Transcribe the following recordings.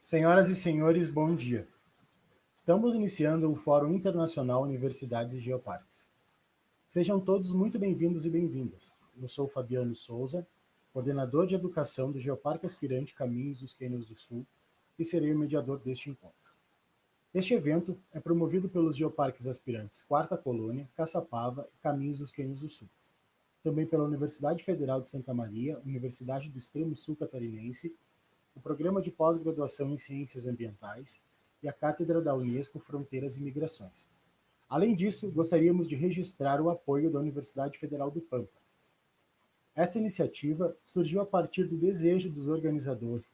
Senhoras e senhores, bom dia. Estamos iniciando o Fórum Internacional Universidades e Geoparques. Sejam todos muito bem-vindos e bem-vindas. Eu sou Fabiano Souza, coordenador de educação do Geoparque Aspirante Caminhos dos Quênios do Sul, e serei o mediador deste encontro. Este evento é promovido pelos Geoparques Aspirantes Quarta Colônia, Caçapava e Caminhos dos Quênios do Sul. Também pela Universidade Federal de Santa Maria, Universidade do Extremo Sul Catarinense, o Programa de Pós-Graduação em Ciências Ambientais e a Cátedra da Unesco Fronteiras e Migrações. Além disso, gostaríamos de registrar o apoio da Universidade Federal do Pampa. Esta iniciativa surgiu a partir do desejo dos organizadores,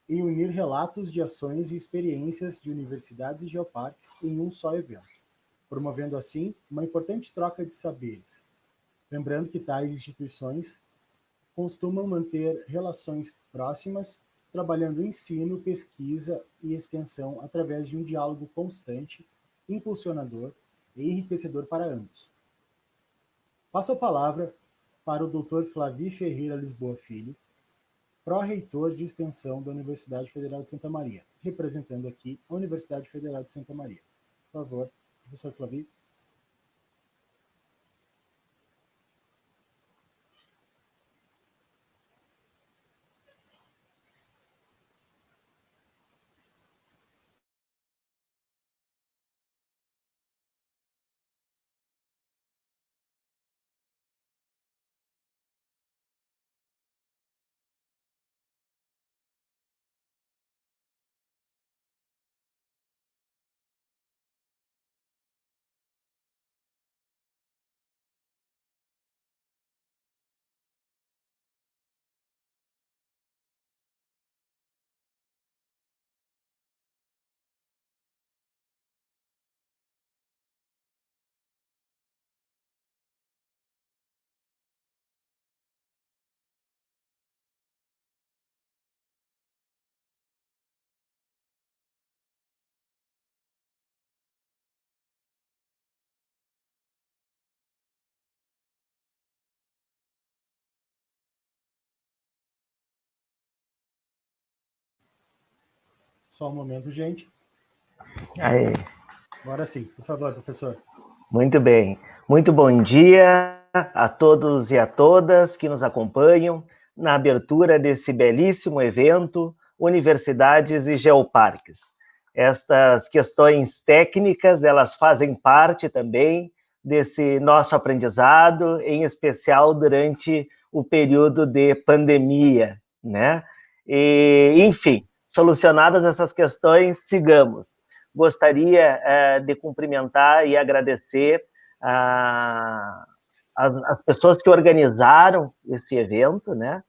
em unir relatos de ações e experiências de universidades e geoparques em um só evento, promovendo assim uma importante troca de saberes. Lembrando que tais instituições costumam manter relações próximas, trabalhando ensino, pesquisa e extensão através de um diálogo constante, impulsionador e enriquecedor para ambos. Passo a palavra para o Dr. Flavio Ferreira Lisboa Filho, pró-reitor de extensão da Universidade Federal de Santa Maria, representando aqui a Universidade Federal de Santa Maria. Por favor, professor Flavio. Só um momento, gente. Aí. Agora sim, por favor, professor. Muito bem. Muito bom dia a todos e a todas que nos acompanham na abertura desse belíssimo evento, Universidades e Geoparques. Estas questões técnicas, elas fazem parte também desse nosso aprendizado, em especial durante o período de pandemia, né? E, enfim, solucionadas essas questões, sigamos. Gostaria de cumprimentar e agradecer as pessoas que organizaram esse evento, né?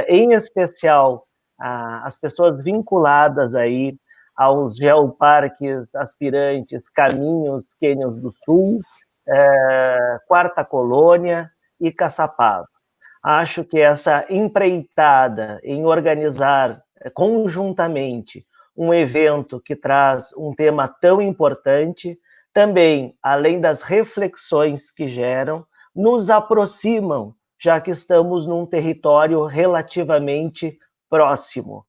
Em especial as pessoas vinculadas aí aos geoparques aspirantes Caminhos Quênios do Sul, Quarta Colônia e Caçapava. Acho que essa empreitada em organizar conjuntamente um evento que traz um tema tão importante, também, além das reflexões que geram, nos aproximam, já que estamos num território relativamente próximo.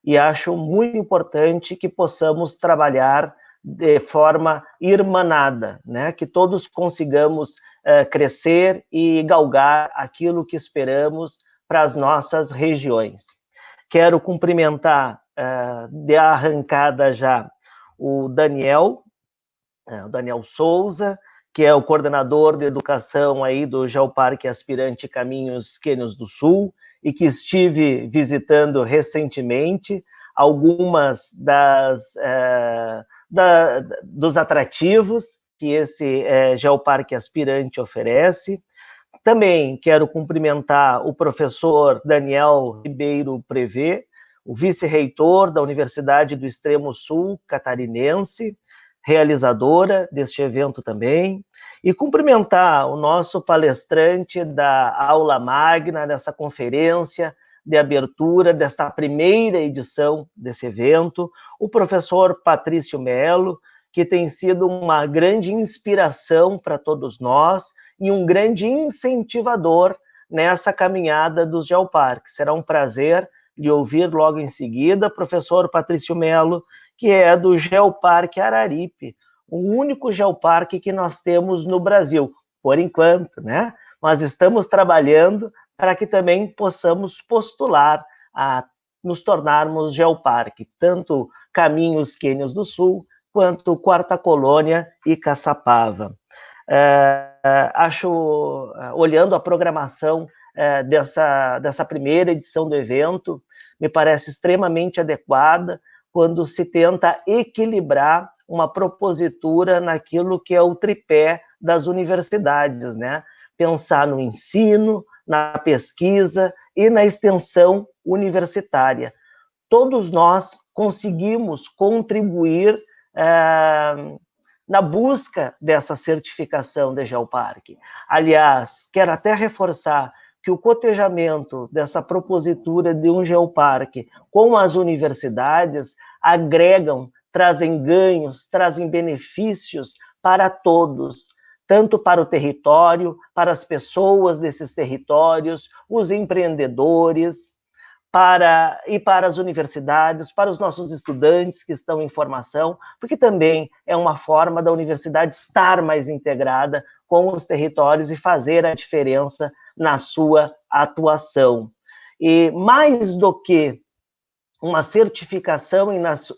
E acho muito importante que possamos trabalhar de forma irmanada, né? Que todos consigamos crescer e galgar aquilo que esperamos para as nossas regiões. Quero cumprimentar de arrancada já o Daniel Souza, que é o coordenador de educação aí do Geoparque Aspirante Caminhos Quênios do Sul, e que estive visitando recentemente algumas dos atrativos que esse Geoparque Aspirante oferece. Também quero cumprimentar o professor Daniel Ribeiro Prevé, o vice-reitor da Universidade do Extremo Sul Catarinense, realizadora deste evento também, e cumprimentar o nosso palestrante da aula magna, dessa conferência de abertura desta primeira edição desse evento, o professor Patrício Melo, que tem sido uma grande inspiração para todos nós e um grande incentivador nessa caminhada dos geoparques. Será um prazer lhe ouvir logo em seguida, professor Patrício Melo, que é do Geoparque Araripe, o único geoparque que nós temos no Brasil, por enquanto, né? Mas estamos trabalhando para que também possamos postular a nos tornarmos geoparque, tanto Caminhos Quênios do Sul, quanto Quarta Colônia e Caçapava. Olhando a programação dessa primeira edição do evento, me parece extremamente adequada quando se tenta equilibrar uma propositura naquilo que é o tripé das universidades, né? Pensar no ensino, na pesquisa e na extensão universitária. Todos nós conseguimos contribuir na busca dessa certificação de geoparque. Aliás, quero até reforçar que o cotejamento dessa propositura de um geoparque com as universidades agregam, trazem ganhos, trazem benefícios para todos, tanto para o território, para as pessoas desses territórios, os empreendedores, para as universidades, para os nossos estudantes que estão em formação, porque também é uma forma da universidade estar mais integrada com os territórios e fazer a diferença na sua atuação. E mais do que uma certificação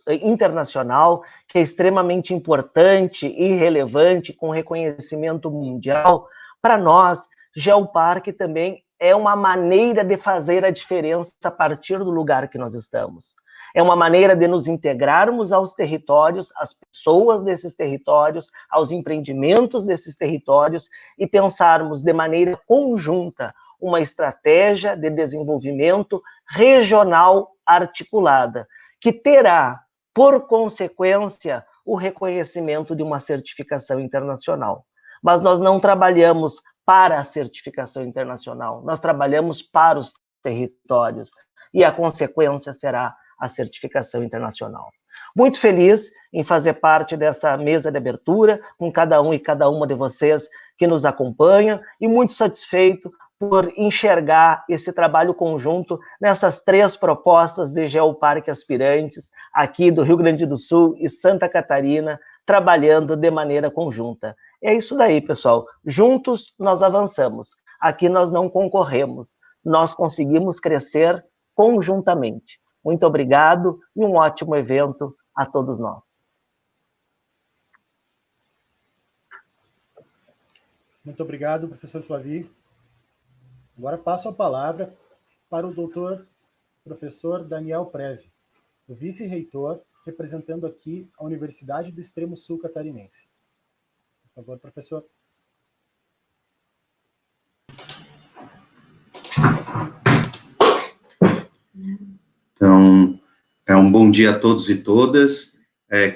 internacional, que é extremamente importante e relevante, com reconhecimento mundial, para nós, Geoparque também é uma maneira de fazer a diferença a partir do lugar que nós estamos. É uma maneira de nos integrarmos aos territórios, às pessoas desses territórios, aos empreendimentos desses territórios e pensarmos de maneira conjunta uma estratégia de desenvolvimento regional articulada, que terá, por consequência, o reconhecimento de uma certificação internacional. Mas nós não trabalhamos para a certificação internacional, nós trabalhamos para os territórios, e a consequência será a certificação internacional. Muito feliz em fazer parte dessa mesa de abertura, com cada um e cada uma de vocês que nos acompanham, e muito satisfeito por enxergar esse trabalho conjunto nessas 3 propostas de geoparque aspirantes, aqui do Rio Grande do Sul e Santa Catarina, trabalhando de maneira conjunta. É isso daí, pessoal. Juntos nós avançamos. Aqui nós não concorremos. Nós conseguimos crescer conjuntamente. Muito obrigado e um ótimo evento a todos nós. Muito obrigado, professor Flavi. Agora passo a palavra para o professor Daniel Preve, o vice-reitor, representando aqui a Universidade do Extremo Sul Catarinense. Por favor, professor. Então, um bom dia a todos e todas.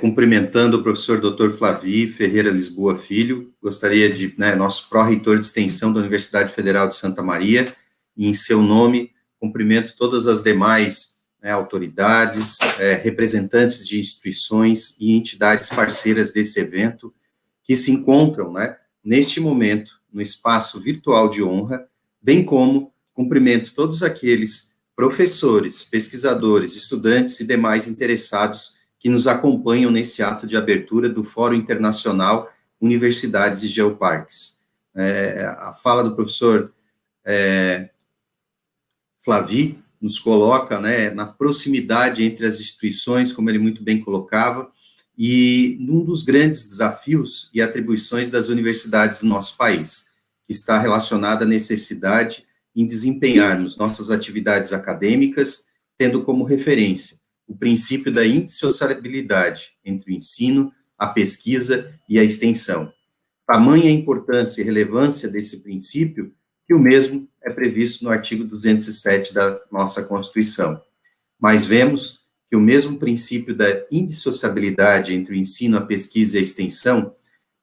Cumprimentando o professor Dr. Flavi Ferreira Lisboa Filho, gostaria de, nosso pró-reitor de extensão da Universidade Federal de Santa Maria, e em seu nome, cumprimento todas as demais autoridades, representantes de instituições e entidades parceiras desse evento, que se encontram, neste momento, no espaço virtual de honra, bem como cumprimento todos aqueles professores, pesquisadores, estudantes e demais interessados que nos acompanham nesse ato de abertura do Fórum Internacional Universidades e Geoparques. A fala do professor Flavi nos coloca, na proximidade entre as instituições, como ele muito bem colocava, e num dos grandes desafios e atribuições das universidades do nosso país, que está relacionada à necessidade em desempenharmos nossas atividades acadêmicas, tendo como referência o princípio da indissociabilidade entre o ensino, a pesquisa e a extensão. Tamanha a importância e relevância desse princípio que o mesmo é previsto no artigo 207 da nossa Constituição. Mas vemos que o mesmo princípio da indissociabilidade entre o ensino, a pesquisa e a extensão,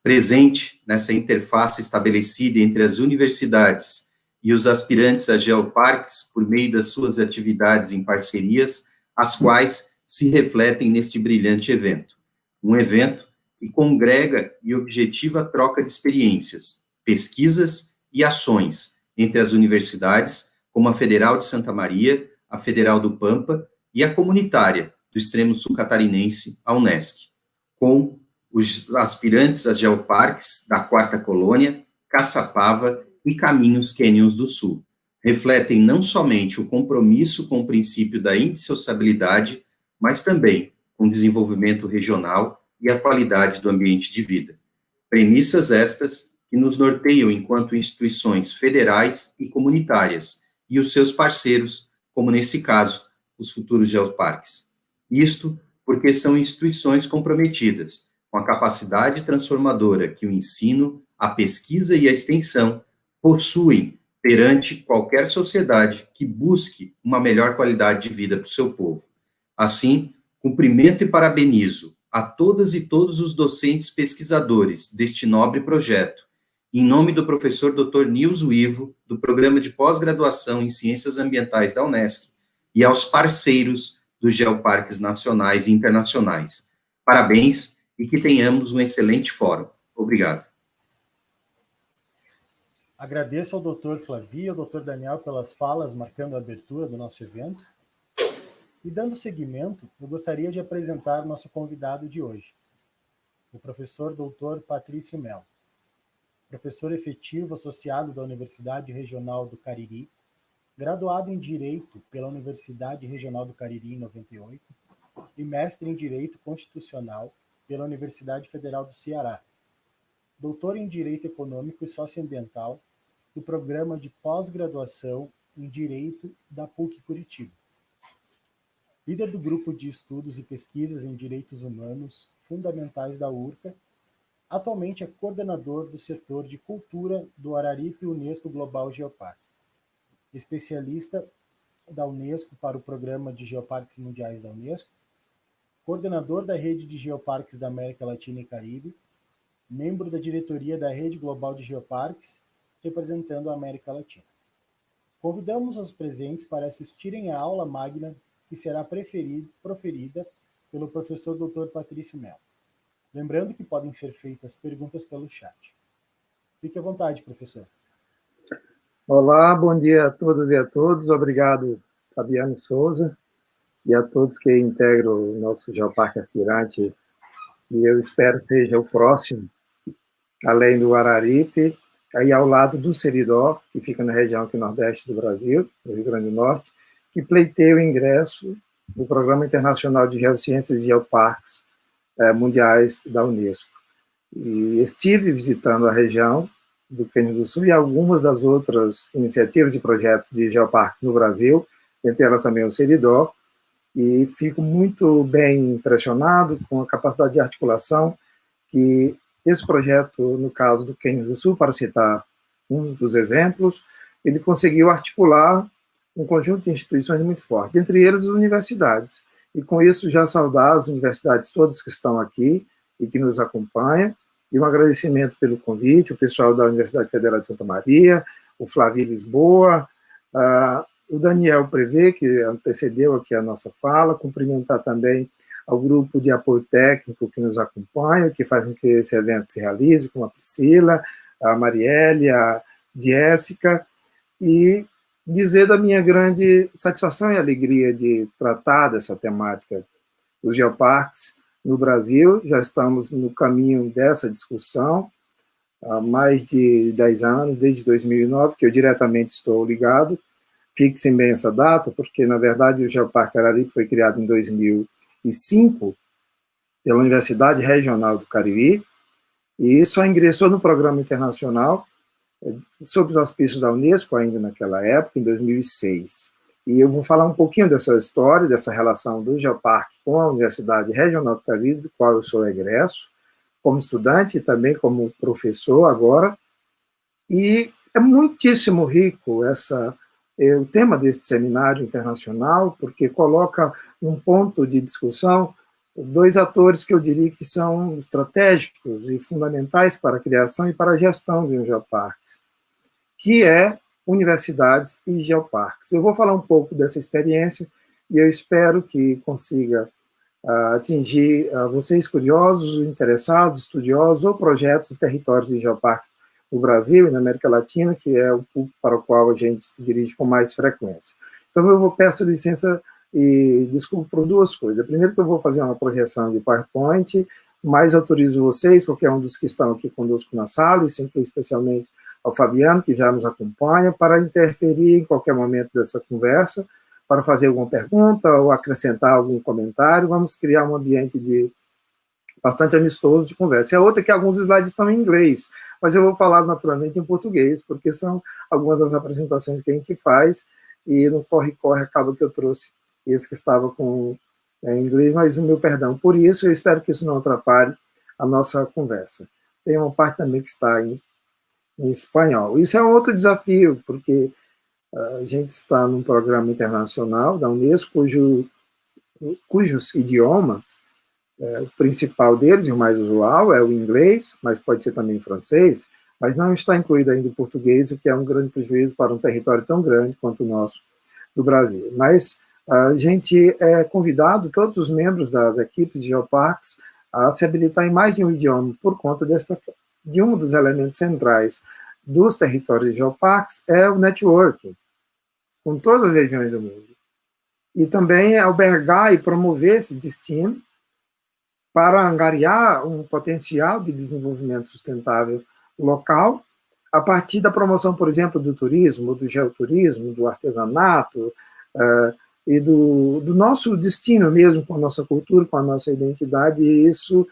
presente nessa interface estabelecida entre as universidades e os aspirantes a geoparques por meio das suas atividades em parcerias, as quais se refletem neste brilhante evento. Um evento que congrega e objetiva a troca de experiências, pesquisas e ações entre as universidades, como a Federal de Santa Maria, a Federal do Pampa, e a comunitária, do extremo sul catarinense, a Unesc, com os aspirantes às geoparques da Quarta Colônia, Caçapava e Caminhos Canyons do Sul. Refletem não somente o compromisso com o princípio da indissociabilidade, mas também com o desenvolvimento regional e a qualidade do ambiente de vida. Premissas estas que nos norteiam enquanto instituições federais e comunitárias, e os seus parceiros, como nesse caso, os futuros geoparques. Isto porque são instituições comprometidas com a capacidade transformadora que o ensino, a pesquisa e a extensão possuem perante qualquer sociedade que busque uma melhor qualidade de vida para o seu povo. Assim, cumprimento e parabenizo a todas e todos os docentes pesquisadores deste nobre projeto, em nome do professor Dr. Nilson Ivo, do Programa de Pós-Graduação em Ciências Ambientais da Unesc, e aos parceiros dos geoparques nacionais e internacionais. Parabéns e que tenhamos um excelente fórum. Obrigado. Agradeço ao Dr. Flavi e ao Dr. Daniel pelas falas marcando a abertura do nosso evento. E dando seguimento, eu gostaria de apresentar nosso convidado de hoje, o professor Dr. Patrício Mello, professor efetivo associado da Universidade Regional do Cariri, graduado em Direito pela Universidade Regional do Cariri em 98 e mestre em Direito Constitucional pela Universidade Federal do Ceará, doutor em Direito Econômico e Socioambiental do Programa de Pós-Graduação em Direito da PUC Curitiba. Líder do Grupo de Estudos e Pesquisas em Direitos Humanos Fundamentais da URCA, atualmente é coordenador do setor de cultura do Araripe Unesco Global Geoparque, especialista da Unesco para o Programa de Geoparques Mundiais da Unesco, coordenador da Rede de Geoparques da América Latina e Caribe, membro da diretoria da Rede Global de Geoparques, representando a América Latina. Convidamos os presentes para assistirem à aula magna que será proferida pelo professor Dr. Patrício Mello. Lembrando que podem ser feitas perguntas pelo chat. Fique à vontade, professor. Olá, bom dia a todas e a todos. Obrigado, Fabiano Souza, e a todos que integram o nosso Geoparque Aspirante. E eu espero que seja o próximo, além do Araripe, aí ao lado do Seridó, que fica na região aqui nordeste do Brasil, no Rio Grande do Norte, que pleiteia o ingresso no Programa Internacional de Geociências e Geoparques Mundiais da Unesco. E estive visitando a região do Cânion do Sul e algumas das outras iniciativas e projetos de geoparques no Brasil, entre elas também o Seridó, e fico muito bem impressionado com a capacidade de articulação que esse projeto, no caso do Cânion do Sul, para citar um dos exemplos, ele conseguiu articular um conjunto de instituições muito forte, entre eles as universidades. E com isso já saudar as universidades todas que estão aqui e que nos acompanham, e um agradecimento pelo convite, o pessoal da Universidade Federal de Santa Maria, o Flavi Lisboa, o Daniel Prevê, que antecedeu aqui a nossa fala, cumprimentar também ao grupo de apoio técnico que nos acompanha, que faz com que esse evento se realize, como a Priscila, a Marielle, a Jéssica, e dizer da minha grande satisfação e alegria de tratar dessa temática dos geoparques no Brasil. Já estamos no caminho dessa discussão há mais de 10 anos, desde 2009, que eu diretamente estou ligado. Fixem bem essa data, porque, na verdade, o Geoparque Araripe foi criado em 2005 pela Universidade Regional do Cariri e só ingressou no programa internacional sob os auspícios da Unesco, ainda naquela época, em 2006. E eu vou falar um pouquinho dessa história, dessa relação do Geoparque com a Universidade Regional do Cariri, do qual eu sou egresso, como estudante e também como professor agora. E é muitíssimo rico o tema deste seminário internacional, porque coloca um ponto de discussão dois atores que eu diria que são estratégicos e fundamentais para a criação e para a gestão de um geoparques, que é universidades e geoparques. Eu vou falar um pouco dessa experiência e eu espero que consiga atingir vocês curiosos, interessados, estudiosos ou projetos e territórios de geoparques no Brasil e na América Latina, que é o público para o qual a gente se dirige com mais frequência. Então, eu peço licença e desculpa por duas coisas. Primeiro que eu vou fazer uma projeção de PowerPoint, mas autorizo vocês, qualquer um dos que estão aqui conosco na sala, e inclui especialmente ao Fabiano, que já nos acompanha, para interferir em qualquer momento dessa conversa, para fazer alguma pergunta ou acrescentar algum comentário. Vamos criar um ambiente bastante amistoso de conversa. E a outra é que alguns slides estão em inglês, mas eu vou falar naturalmente em português, porque são algumas das apresentações que a gente faz, e no corre-corre acaba que eu trouxe esse que estava em inglês, mas o meu perdão por isso, eu espero que isso não atrapalhe a nossa conversa. Tem uma parte também que está em espanhol. Isso é um outro desafio, porque a gente está num programa internacional da Unesco, cujos idiomas, o principal deles, e o mais usual, é o inglês, mas pode ser também francês, mas não está incluído ainda o português, o que é um grande prejuízo para um território tão grande quanto o nosso do Brasil. Mas a gente é convidado, todos os membros das equipes de geoparques, a se habilitar em mais de um idioma, por conta de um dos elementos centrais dos territórios de geoparques, é o networking, com todas as regiões do mundo. E também albergar e promover esse destino para angariar um potencial de desenvolvimento sustentável local, a partir da promoção, por exemplo, do turismo, do geoturismo, do artesanato, e do nosso destino mesmo, com a nossa cultura, com a nossa identidade. E isso,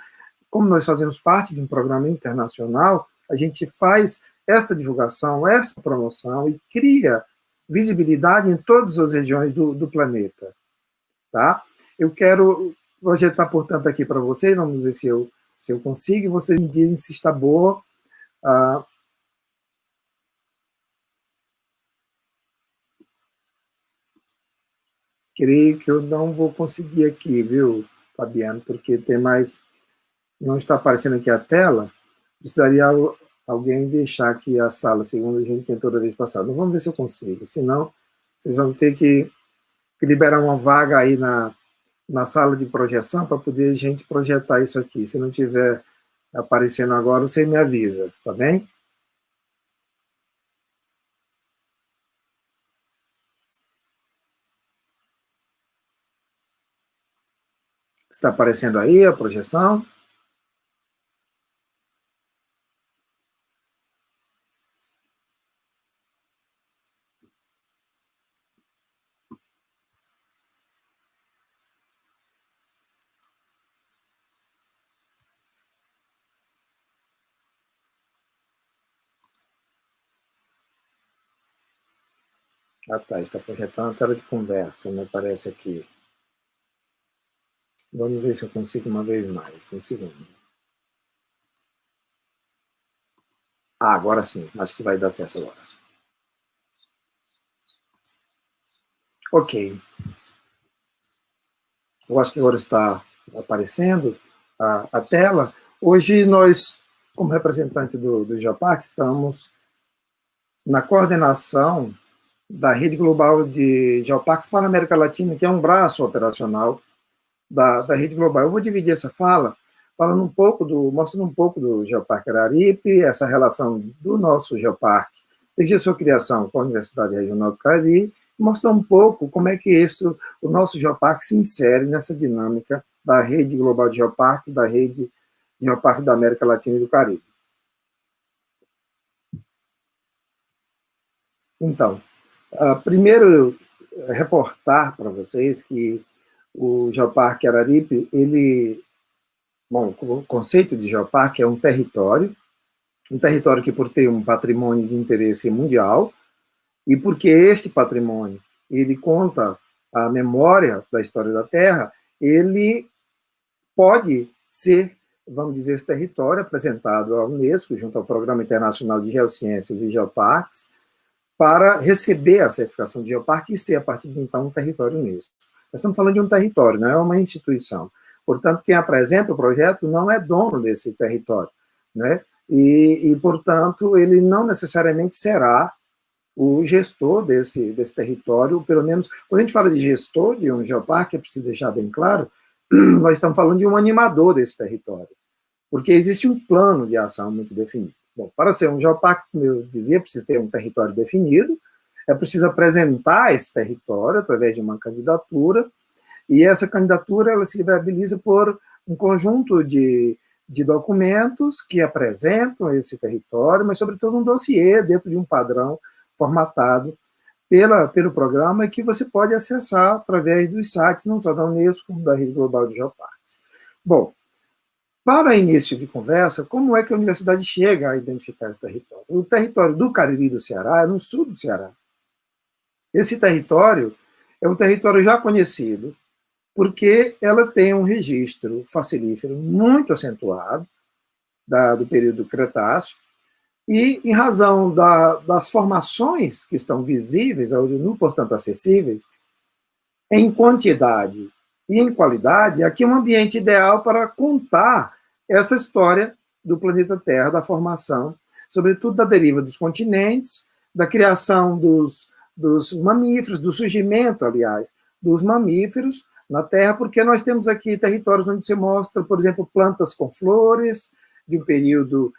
como nós fazemos parte de um programa internacional, a gente faz essa divulgação, essa promoção, e cria visibilidade em todas as regiões do planeta. Tá? Eu quero projetar, portanto, aqui para vocês, vamos ver se eu consigo, e vocês me dizem se está boa. Creio que eu não vou conseguir aqui, viu, Fabiano, porque tem mais... Não está aparecendo aqui a tela. Precisaria alguém deixar aqui a sala, segundo a gente tentou da vez passada. Vamos ver se eu consigo, senão vocês vão ter que liberar uma vaga aí na sala de projeção para poder a gente projetar isso aqui. Se não tiver aparecendo agora, você me avisa, tá bem? Está aparecendo aí a projeção? Ah, tá, está projetando a tela de conversa, me aparece aqui. Vamos ver se eu consigo uma vez mais, um segundo. Ah, agora sim, acho que vai dar certo agora. Ok. Eu acho que agora está aparecendo a tela. Hoje nós, como representante do Geoparque, estamos na coordenação da Rede Global de Geoparques para a América Latina, que é um braço operacional da Rede Global. Eu vou dividir essa fala mostrando um pouco do Geoparque Araripe, essa relação do nosso Geoparque, desde a sua criação com a Universidade Regional do Cariri, e mostrar um pouco como é que o nosso Geoparque se insere nessa dinâmica da Rede Global de Geoparques, da Rede de Geoparque da América Latina e do Caribe. Então, primeiro, reportar para vocês que o Geoparque Araripe, o conceito de geoparque é um território que, por ter um patrimônio de interesse mundial, e porque este patrimônio, ele conta a memória da história da Terra, ele pode ser, vamos dizer, esse território apresentado à Unesco, junto ao Programa Internacional de Geociências e Geoparques, para receber a certificação de geoparque e ser, a partir de então, um território Unesco. Nós estamos falando de um território, não é uma instituição. Portanto, quem apresenta o projeto não é dono desse território, né? E portanto, ele não necessariamente será o gestor desse território, pelo menos, quando a gente fala de gestor de um geoparque, é preciso deixar bem claro, nós estamos falando de um animador desse território, porque existe um plano de ação muito definido. Bom, para ser um geoparque, como eu dizia, precisa ter um território definido, é preciso apresentar esse território através de uma candidatura, e essa candidatura ela se viabiliza por um conjunto de documentos que apresentam esse território, mas, sobretudo, um dossiê dentro de um padrão formatado pelo programa, que você pode acessar através dos sites, não só da Unesco, como da Rede Global de Geoparques. Bom, para início de conversa, como é que a universidade chega a identificar esse território? O território do Cariri do Ceará é no sul do Ceará. Esse território é um território já conhecido, porque ela tem um registro facilífero muito acentuado do período Cretáceo, e em razão das formações que estão visíveis ao olho nu, portanto acessíveis, em quantidade e em qualidade, aqui é um ambiente ideal para contar essa história do planeta Terra, da formação, sobretudo da deriva dos continentes, da criação dos mamíferos, do surgimento, aliás, dos mamíferos na Terra, porque nós temos aqui territórios onde se mostra, por exemplo, plantas com flores, de um período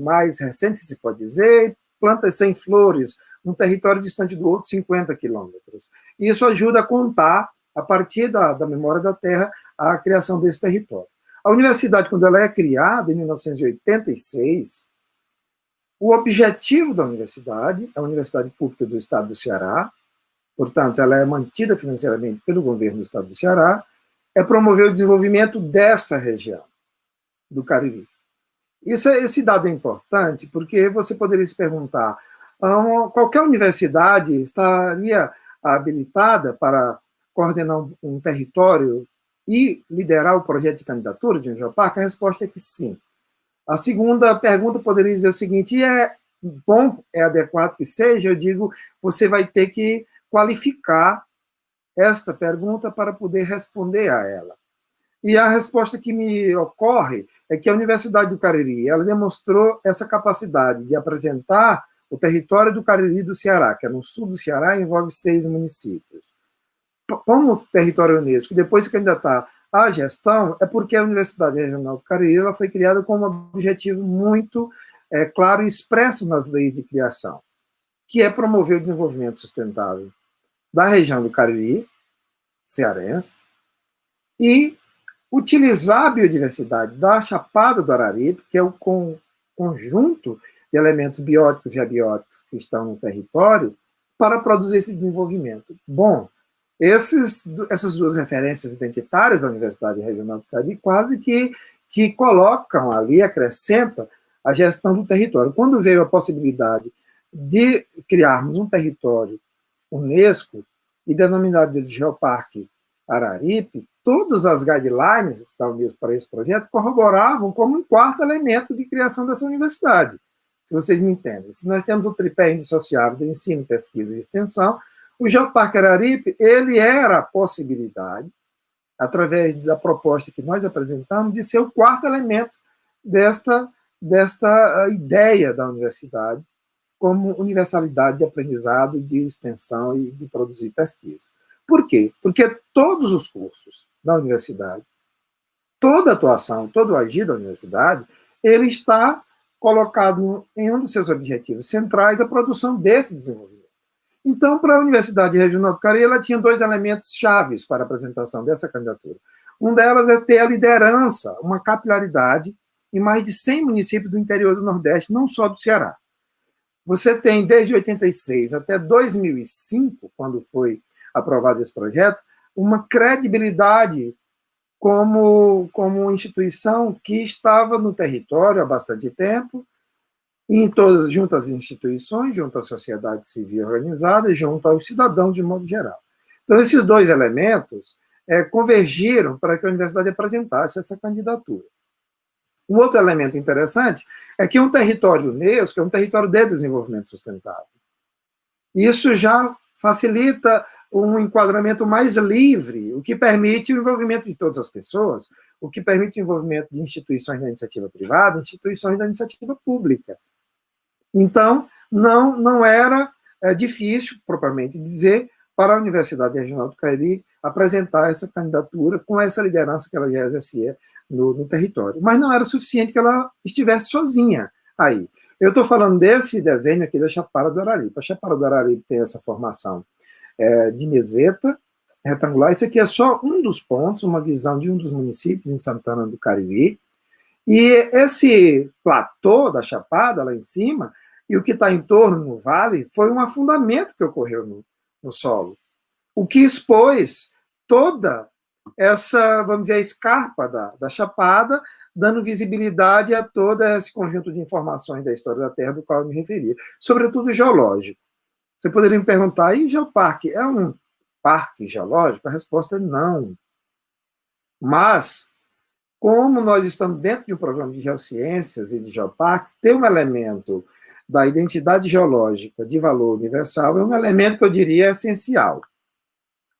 mais recente, se pode dizer, plantas sem flores, um território distante do outro, 50 quilômetros. Isso ajuda a contar, a partir da memória da Terra, a criação desse território. A universidade, quando ela é criada, em 1986, o objetivo da universidade, a Universidade Pública do Estado do Ceará, portanto, ela é mantida financeiramente pelo governo do Estado do Ceará, é promover o desenvolvimento dessa região, do Cariri. Esse dado é importante, porque você poderia se perguntar, qualquer universidade estaria habilitada para coordenar um território e liderar o projeto de candidatura de um geoparque? A resposta é que sim. A segunda pergunta poderia dizer o seguinte: é bom, é adequado que seja? Eu digo, você vai ter que qualificar esta pergunta para poder responder a ela. E a resposta que me ocorre é que a Universidade do Cariri, ela demonstrou essa capacidade de apresentar o território do Cariri do Ceará, que é no sul do Ceará e envolve 6 municípios. Como território Unesco, depois de candidatar à gestão, é porque a Universidade Regional do Cariri ela foi criada com um objetivo muito claro e expresso nas leis de criação, que é promover o desenvolvimento sustentável da região do Cariri, cearense, e utilizar a biodiversidade da Chapada do Araripe, que é o conjunto de elementos bióticos e abióticos que estão no território, para produzir esse desenvolvimento. Bom, essas duas referências identitárias da Universidade Regional do Cariri quase que colocam ali, acrescentam a gestão do território. Quando veio a possibilidade de criarmos um território Unesco e denominado de Geoparque Araripe, todas as guidelines da Unesco para esse projeto corroboravam como um quarto elemento de criação dessa universidade, se vocês me entendem. Se nós temos o tripé indissociável do ensino, pesquisa e extensão, o Geoparque Araripe, ele era a possibilidade, através da proposta que nós apresentamos, de ser o quarto elemento desta ideia da universidade como universalidade de aprendizado, de extensão e de produzir pesquisa. Por quê? Porque todos os cursos da universidade, toda a atuação, todo o agir da universidade, ele está colocado em um dos seus objetivos centrais a produção desse desenvolvimento. Então, para a Universidade Regional do Cariri, ela tinha 2 elementos chaves para a apresentação dessa candidatura. Um delas é ter a liderança, uma capilaridade em mais de 100 municípios do interior do Nordeste, não só do Ceará. Você tem, desde 86 até 2005, quando foi aprovado esse projeto, uma credibilidade como instituição que estava no território há bastante tempo, junto às instituições, junto à sociedade civil organizada e junto aos cidadãos de modo geral. Então, esses 2 elementos convergiram para que a universidade apresentasse essa candidatura. Um outro elemento interessante é que um território Unesco é um território de desenvolvimento sustentável. Isso já facilita um enquadramento mais livre, o que permite o envolvimento de todas as pessoas, o que permite o envolvimento de instituições da iniciativa privada, instituições da iniciativa pública. Então, não era difícil, propriamente dizer, para a Universidade Regional do Cariri apresentar essa candidatura com essa liderança que ela já exercia no território. Mas não era suficiente que ela estivesse sozinha aí. Eu estou falando desse desenho aqui da Chapada do Araripe. A Chapada do Araripe tem essa formação de meseta retangular. Esse aqui é só um dos pontos, uma visão de um dos municípios em Santana do Cariri. E esse platô da Chapada, lá em cima, e o que está em torno no vale, foi um afundamento que ocorreu no solo, o que expôs toda essa, vamos dizer, a escarpa da Chapada, dando visibilidade a todo esse conjunto de informações da história da Terra do qual eu me referi, sobretudo geológico. Você poderia me perguntar, e Geoparque é um parque geológico? A resposta é não. Mas, como nós estamos dentro de um programa de geociências e de geoparques, ter um elemento da identidade geológica de valor universal é um elemento que eu diria essencial.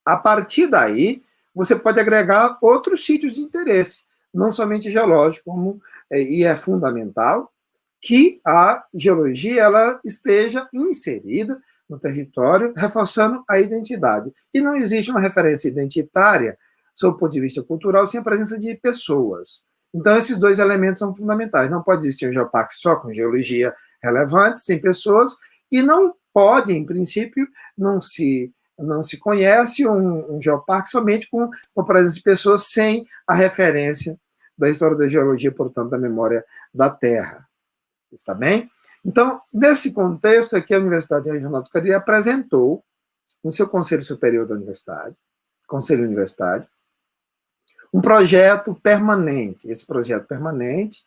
A partir daí, você pode agregar outros sítios de interesse, não somente geológico, e é fundamental que a geologia ela esteja inserida no território, reforçando a identidade. E não existe uma referência identitária, sob o ponto de vista cultural, sem a presença de pessoas. Então, esses dois elementos são fundamentais. Não pode existir um geoparque só com geologia relevante, sem pessoas, e não pode, em princípio, não se conhece um geoparque somente com a presença de pessoas sem a referência da história da geologia, portanto, da memória da Terra. Está bem? Então, nesse contexto aqui, a Universidade Regional do Cariri apresentou, no seu Conselho Superior da Universidade, Conselho Universitário, um projeto permanente. Esse projeto permanente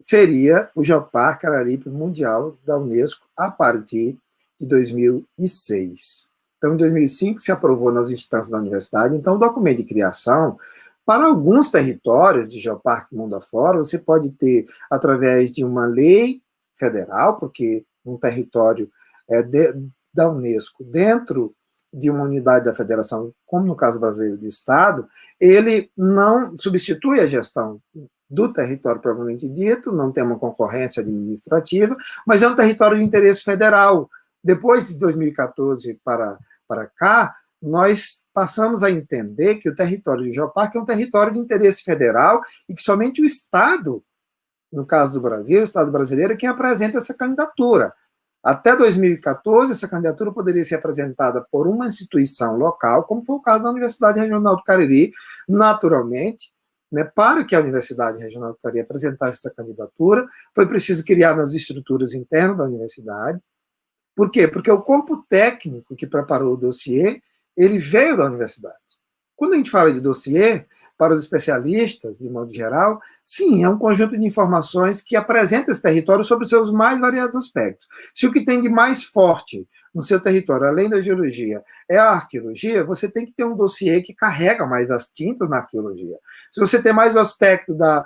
seria o Geoparque Araripe Mundial da Unesco a partir de 2006. Então, em 2005, se aprovou nas instâncias da universidade. Então, o documento de criação, para alguns territórios de Geoparque Mundo Afora, você pode ter, através de uma lei federal, porque um território da Unesco, dentro de uma unidade da federação, como no caso brasileiro de Estado, ele não substitui a gestão do território propriamente dito, não tem uma concorrência administrativa, mas é um território de interesse federal. Depois de 2014 para cá, nós passamos a entender que o território de Geoparque é um território de interesse federal e que somente o Estado, no caso do Brasil, o Estado brasileiro, é quem apresenta essa candidatura. Até 2014, essa candidatura poderia ser apresentada por uma instituição local, como foi o caso da Universidade Regional do Cariri, naturalmente. Né, para que a Universidade Regional do Cariri apresentasse essa candidatura, foi preciso criar nas estruturas internas da universidade. Por quê? Porque o corpo técnico que preparou o dossiê, ele veio da universidade. Quando a gente fala de dossiê, para os especialistas, de modo geral, sim, é um conjunto de informações que apresenta esse território sobre os seus mais variados aspectos. Se o que tem de mais forte no seu território, além da geologia, é a arqueologia, você tem que ter um dossiê que carrega mais as tintas na arqueologia. Se você tem mais o aspecto da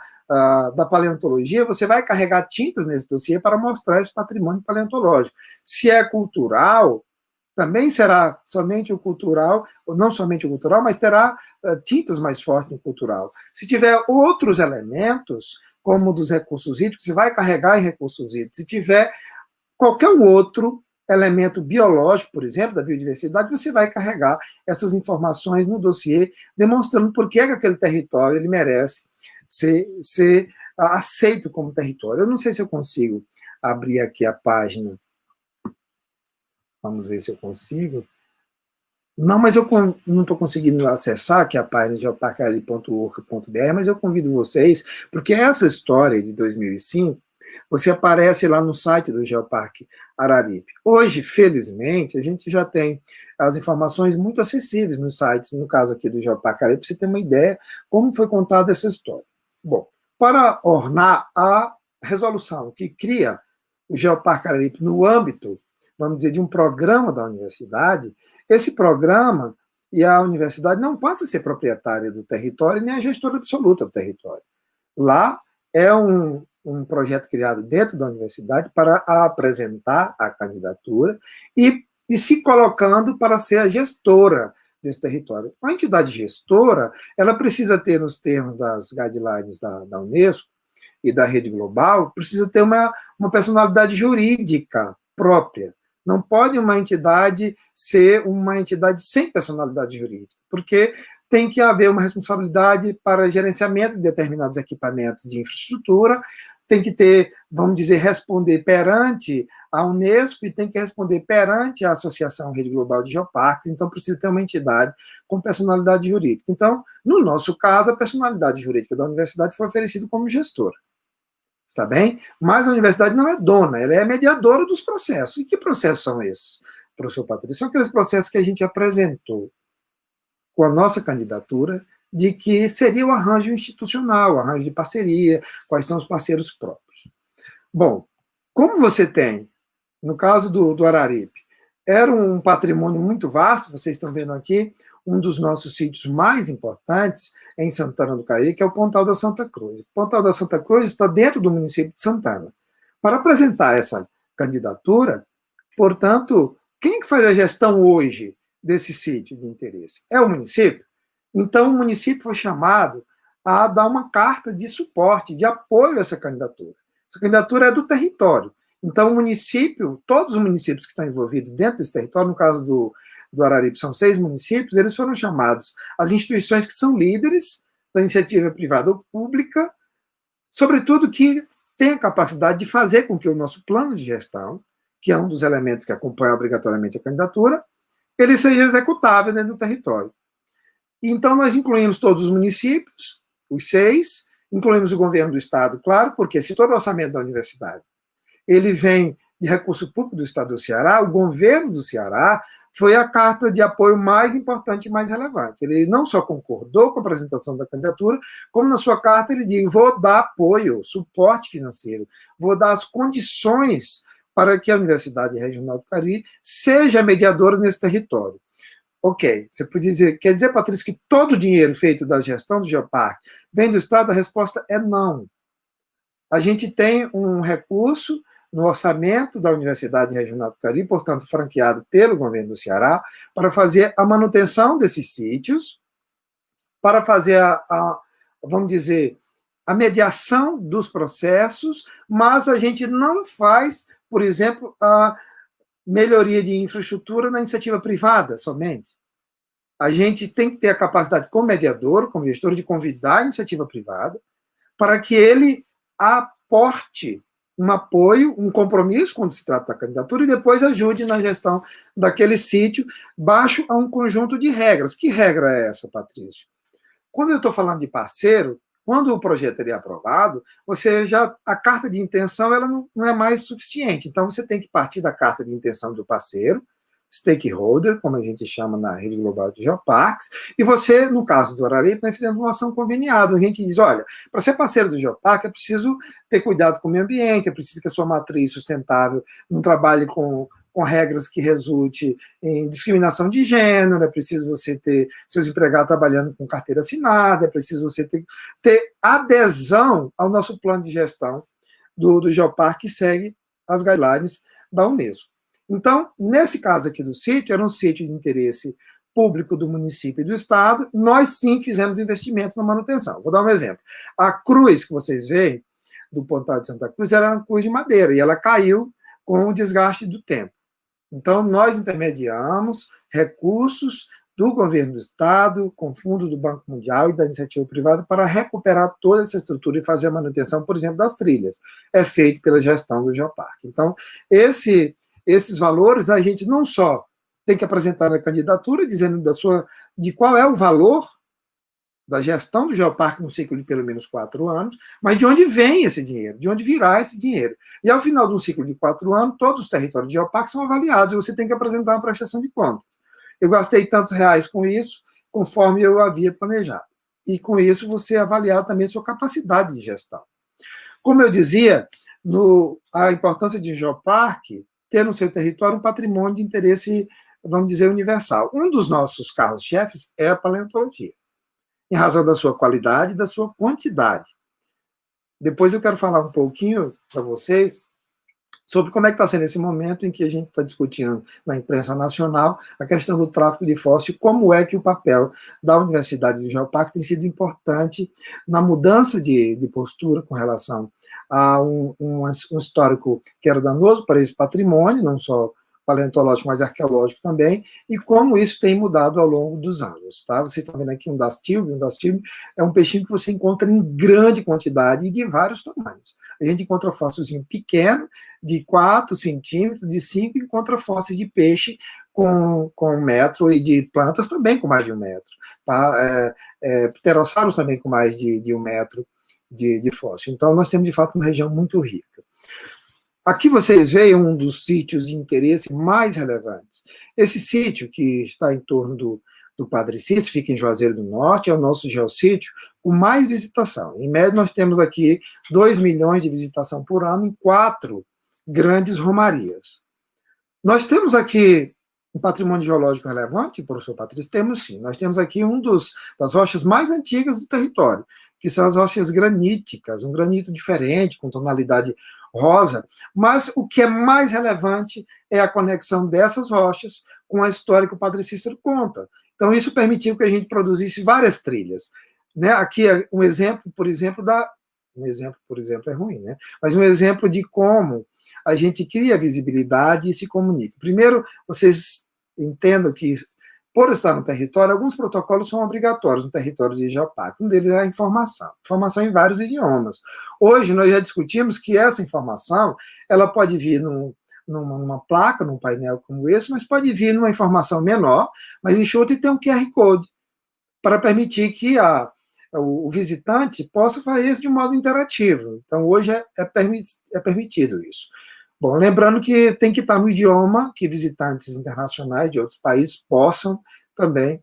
paleontologia, você vai carregar tintas nesse dossiê para mostrar esse patrimônio paleontológico. Se é cultural, também será somente o cultural, ou não somente o cultural, mas terá tintas mais fortes no cultural. Se tiver outros elementos, como dos recursos hídricos, você vai carregar em recursos hídricos. Se tiver qualquer outro elemento biológico, por exemplo, da biodiversidade, você vai carregar essas informações no dossiê, demonstrando por que aquele território ele merece ser aceito como território. Eu não sei se eu consigo abrir aqui a página. Vamos ver se eu consigo. Não, mas eu não estou conseguindo acessar aqui a página geoparqueararipe.org.br, mas eu convido vocês, porque essa história de 2005, você aparece lá no site do Geoparque Araripe. Hoje, felizmente, a gente já tem as informações muito acessíveis nos sites, no caso aqui do Geoparque Araripe, para você ter uma ideia como foi contada essa história. Bom, para ornar a resolução que cria o Geoparque Araripe no âmbito, vamos dizer, de um programa da universidade, esse programa e a universidade não passa a ser proprietária do território nem a gestora absoluta do território. Lá é um projeto criado dentro da universidade para apresentar a candidatura e se colocando para ser a gestora desse território. A entidade gestora, ela precisa ter, nos termos das guidelines da Unesco e da rede global, precisa ter uma personalidade jurídica própria. Não pode uma entidade ser uma entidade sem personalidade jurídica, porque tem que haver uma responsabilidade para gerenciamento de determinados equipamentos de infraestrutura, tem que ter, vamos dizer, responder perante a Unesco e tem que responder perante a Associação Rede Global de Geoparques, então precisa ter uma entidade com personalidade jurídica. Então, no nosso caso, a personalidade jurídica da universidade foi oferecida como gestora. Está bem? Mas a universidade não é dona, ela é mediadora dos processos. E que processos são esses, professor Patrício? São aqueles processos que a gente apresentou com a nossa candidatura, de que seria o arranjo institucional, o arranjo de parceria, quais são os parceiros próprios. Bom, como você tem, no caso do Araripe, era um patrimônio muito vasto, vocês estão vendo aqui, um dos nossos sítios mais importantes em Santana do Cariri, que é o Pontal da Santa Cruz. O Pontal da Santa Cruz está dentro do município de Santana. Para apresentar essa candidatura, portanto, quem que faz a gestão hoje desse sítio de interesse? É o município? Então, o município foi chamado a dar uma carta de suporte, de apoio a essa candidatura. Essa candidatura é do território. Então, o município, todos os municípios que estão envolvidos dentro desse território, no caso do Araripe, são 6 municípios, eles foram chamados, as instituições que são líderes da iniciativa privada ou pública, sobretudo que têm a capacidade de fazer com que o nosso plano de gestão, que é um dos elementos que acompanha obrigatoriamente a candidatura, ele seja executável dentro do território. Então, nós incluímos todos os municípios, os 6, incluímos o governo do estado, claro, porque se todo o orçamento da universidade ele vem de recurso público do estado do Ceará, o governo do Ceará foi a carta de apoio mais importante e mais relevante. Ele não só concordou com a apresentação da candidatura, como na sua carta ele diz, vou dar apoio, suporte financeiro, vou dar as condições para que a Universidade Regional do Cariri seja mediadora nesse território. Ok, você pode dizer, quer dizer, Patrícia, que todo o dinheiro feito da gestão do Geoparque vem do Estado? A resposta é não. A gente tem um recurso no orçamento da Universidade Regional do Cariri, portanto, franqueado pelo governo do Ceará, para fazer a manutenção desses sítios, para fazer vamos dizer, a mediação dos processos, mas a gente não faz, por exemplo, a melhoria de infraestrutura na iniciativa privada somente. A gente tem que ter a capacidade, como mediador, como gestor, de convidar a iniciativa privada para que ele aporte um apoio, um compromisso quando se trata da candidatura e depois ajude na gestão daquele sítio, baixo a um conjunto de regras. Que regra é essa, Patrício? Quando eu estou falando de parceiro, quando o projeto é aprovado, a carta de intenção ela não é mais suficiente. Então, você tem que partir da carta de intenção do parceiro, stakeholder, como a gente chama na Rede Global de Geoparques, e você, no caso do Araripe, nós fizemos uma ação conveniada, a gente diz, olha, para ser parceiro do Geoparque é preciso ter cuidado com o meio ambiente, é preciso que a sua matriz sustentável não trabalhe com regras que resulte em discriminação de gênero, é preciso você ter seus empregados trabalhando com carteira assinada, é preciso você ter adesão ao nosso plano de gestão do Geoparque que segue as guidelines da Unesco. Então, nesse caso aqui do sítio, era um sítio de interesse público do município e do estado, nós sim fizemos investimentos na manutenção. Vou dar um exemplo. A cruz que vocês veem, do Pontal de Santa Cruz, era uma cruz de madeira, e ela caiu com o desgaste do tempo. Então, nós intermediamos recursos do governo do estado, com fundos do Banco Mundial e da iniciativa privada, para recuperar toda essa estrutura e fazer a manutenção, por exemplo, das trilhas. É feito pela gestão do Geoparque. Então, esses valores, a gente não só tem que apresentar na candidatura, dizendo de qual é o valor da gestão do Geoparque no ciclo de pelo menos 4 anos, mas de onde vem esse dinheiro, de onde virá esse dinheiro. E ao final de um ciclo de 4 anos, todos os territórios de Geoparque são avaliados, e você tem que apresentar uma prestação de contas. Eu gastei tantos reais com isso, conforme eu havia planejado. E com isso você avaliar também a sua capacidade de gestão. Como eu dizia, a importância de Geoparque ter no seu território um patrimônio de interesse, vamos dizer, universal. Um dos nossos carros-chefes é a paleontologia, em razão da sua qualidade e da sua quantidade. Depois eu quero falar um pouquinho para vocês sobre como é que está sendo esse momento em que a gente está discutindo na imprensa nacional a questão do tráfico de fósseis e como é que o papel da Universidade do Geoparque tem sido importante na mudança de postura com relação a um histórico que era danoso para esse patrimônio, não só paleontológico, mas arqueológico também, e como isso tem mudado ao longo dos anos. Tá? Você está vendo aqui um dastilbe. Um dastilbe é um peixinho que você encontra em grande quantidade e de vários tamanhos. A gente encontra fóssilzinho pequeno, de 4 centímetros, de 5, encontra fósseis de peixe com 1 metro, e de plantas também com mais de 1 metro. Tá? Pterossauros também com mais de 1 metro de fóssil. Então, nós temos, de fato, uma região muito rica. Aqui vocês veem um dos sítios de interesse mais relevantes. Esse sítio, que está em torno do Padre Cícero, fica em Juazeiro do Norte, é o nosso geossítio com mais visitação. Em média, nós temos aqui 2 milhões de visitação por ano em 4 grandes romarias. Nós temos aqui um patrimônio geológico relevante, professor Patrício? Temos sim. Nós temos aqui das rochas mais antigas do território, que são as rochas graníticas, um granito diferente, com tonalidade rosa, mas o que é mais relevante é a conexão dessas rochas com a história que o Padre Cícero conta. Então, isso permitiu que a gente produzisse várias trilhas. Né? Aqui é um exemplo, por exemplo, é ruim, né? Mas um exemplo de como a gente cria visibilidade e se comunica. Primeiro, vocês entendam que, por estar no território, alguns protocolos são obrigatórios no território de Geoparque. Um deles é a informação em vários idiomas. Hoje, nós já discutimos que essa informação ela pode vir numa placa, num painel como esse, mas pode vir numa informação menor, mas enxuta, e tem um QR Code, para permitir que o visitante possa fazer isso de modo interativo. Então, hoje é permitido isso. Bom, lembrando que tem que estar no idioma que visitantes internacionais de outros países possam também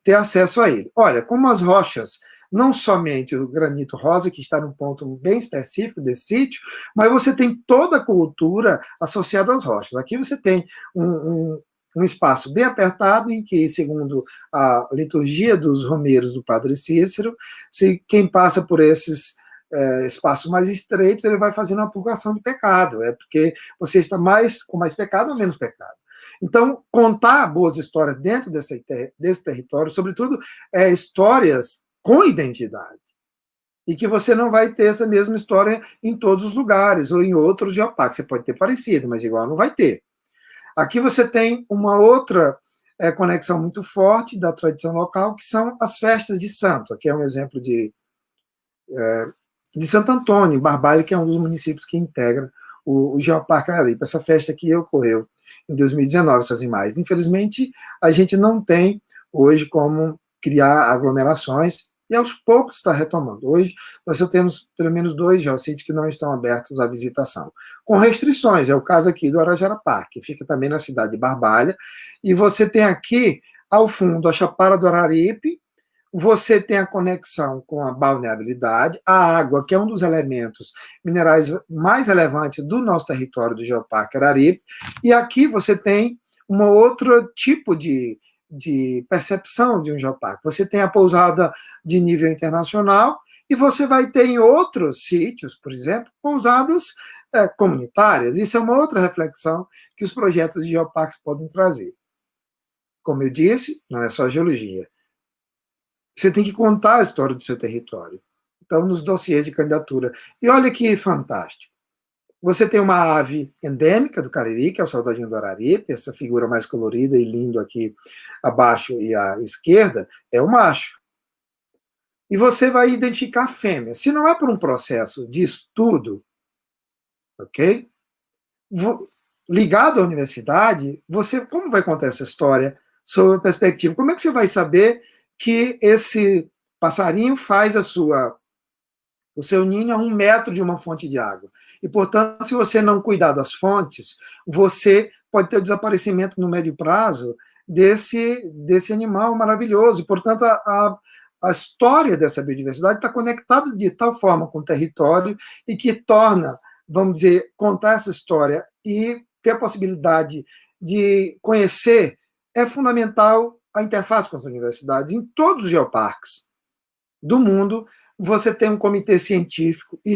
ter acesso a ele. Olha, como as rochas, não somente o granito rosa, que está num ponto bem específico desse sítio, mas você tem toda a cultura associada às rochas. Aqui você tem um espaço bem apertado, em que, segundo a liturgia dos romeiros do Padre Cícero, quem passa por esses espaços mais estreitos, ele vai fazendo uma purgação de pecado, porque você está com mais pecado ou menos pecado. Então, contar boas histórias dentro desse território, sobretudo histórias com identidade, e que você não vai ter essa mesma história em todos os lugares, ou em outros geoparques. Você pode ter parecido, mas igual não vai ter. Aqui você tem uma outra conexão muito forte da tradição local, que são as festas de santo. Aqui é um exemplo de Santo Antônio, em Barbalha, que é um dos municípios que integra o Geoparque Araripe. Essa festa aqui ocorreu em 2019, essas imagens. Infelizmente, a gente não tem hoje como criar aglomerações, e aos poucos está retomando. Hoje, nós só temos pelo menos 2 geossítios que não estão abertos à visitação, com restrições. É o caso aqui do Arajara Parque, que fica também na cidade de Barbalha, e você tem aqui, ao fundo, a Chapada do Araripe, você tem a conexão com a balneabilidade, a água, que é um dos elementos minerais mais relevantes do nosso território do Geoparque Araripe, e aqui você tem um outro tipo de percepção de um geoparque. Você tem a pousada de nível internacional, e você vai ter em outros sítios, por exemplo, pousadas comunitárias. Isso é uma outra reflexão que os projetos de geoparques podem trazer. Como eu disse, não é só geologia. Você tem que contar a história do seu território. Então, nos dossiês de candidatura. E olha que fantástico. Você tem uma ave endêmica do Cariri, que é o soldadinho do Araripe, essa figura mais colorida e lindo aqui abaixo e à esquerda, é o macho. E você vai identificar a fêmea. Se não é por um processo de estudo, ok? Ligado à universidade, você como vai contar essa história sob a perspectiva? Como é que você vai saber que esse passarinho faz o seu ninho a 1 metro de uma fonte de água? E, portanto, se você não cuidar das fontes, você pode ter o desaparecimento no médio prazo desse animal maravilhoso. E, portanto, a história dessa biodiversidade está conectada de tal forma com o território, e que torna, vamos dizer, contar essa história e ter a possibilidade de conhecer é fundamental a interface com as universidades. Em todos os geoparques do mundo, você tem um comitê científico, e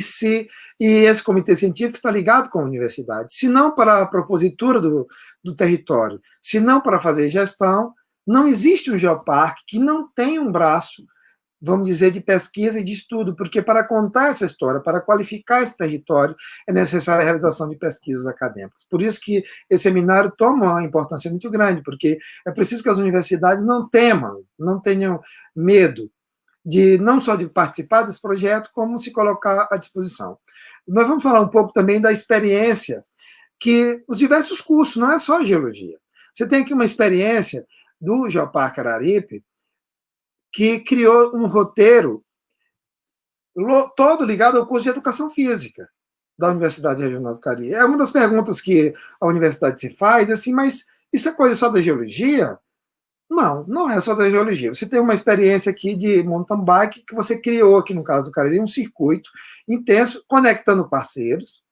esse comitê científico está ligado com a universidade, se não para a propositura do território, se não para fazer gestão. Não existe um geoparque que não tenha um braço vamos dizer, de pesquisa e de estudo, porque para contar essa história, para qualificar esse território, é necessária a realização de pesquisas acadêmicas. Por isso que esse seminário toma uma importância muito grande, porque é preciso que as universidades não temam, não tenham medo de não só de participar desse projeto, como se colocar à disposição. Nós vamos falar um pouco também da experiência que os diversos cursos, não é só geologia. Você tem aqui uma experiência do Geoparque Araripe, que criou um roteiro todo ligado ao curso de Educação Física da Universidade Regional do Cariri. É uma das perguntas que a universidade se faz, assim, mas isso é coisa só da geologia? Não, não é só da geologia. Você tem uma experiência aqui de mountain bike que você criou aqui, no caso do Cariri, um circuito intenso, conectando parceiros,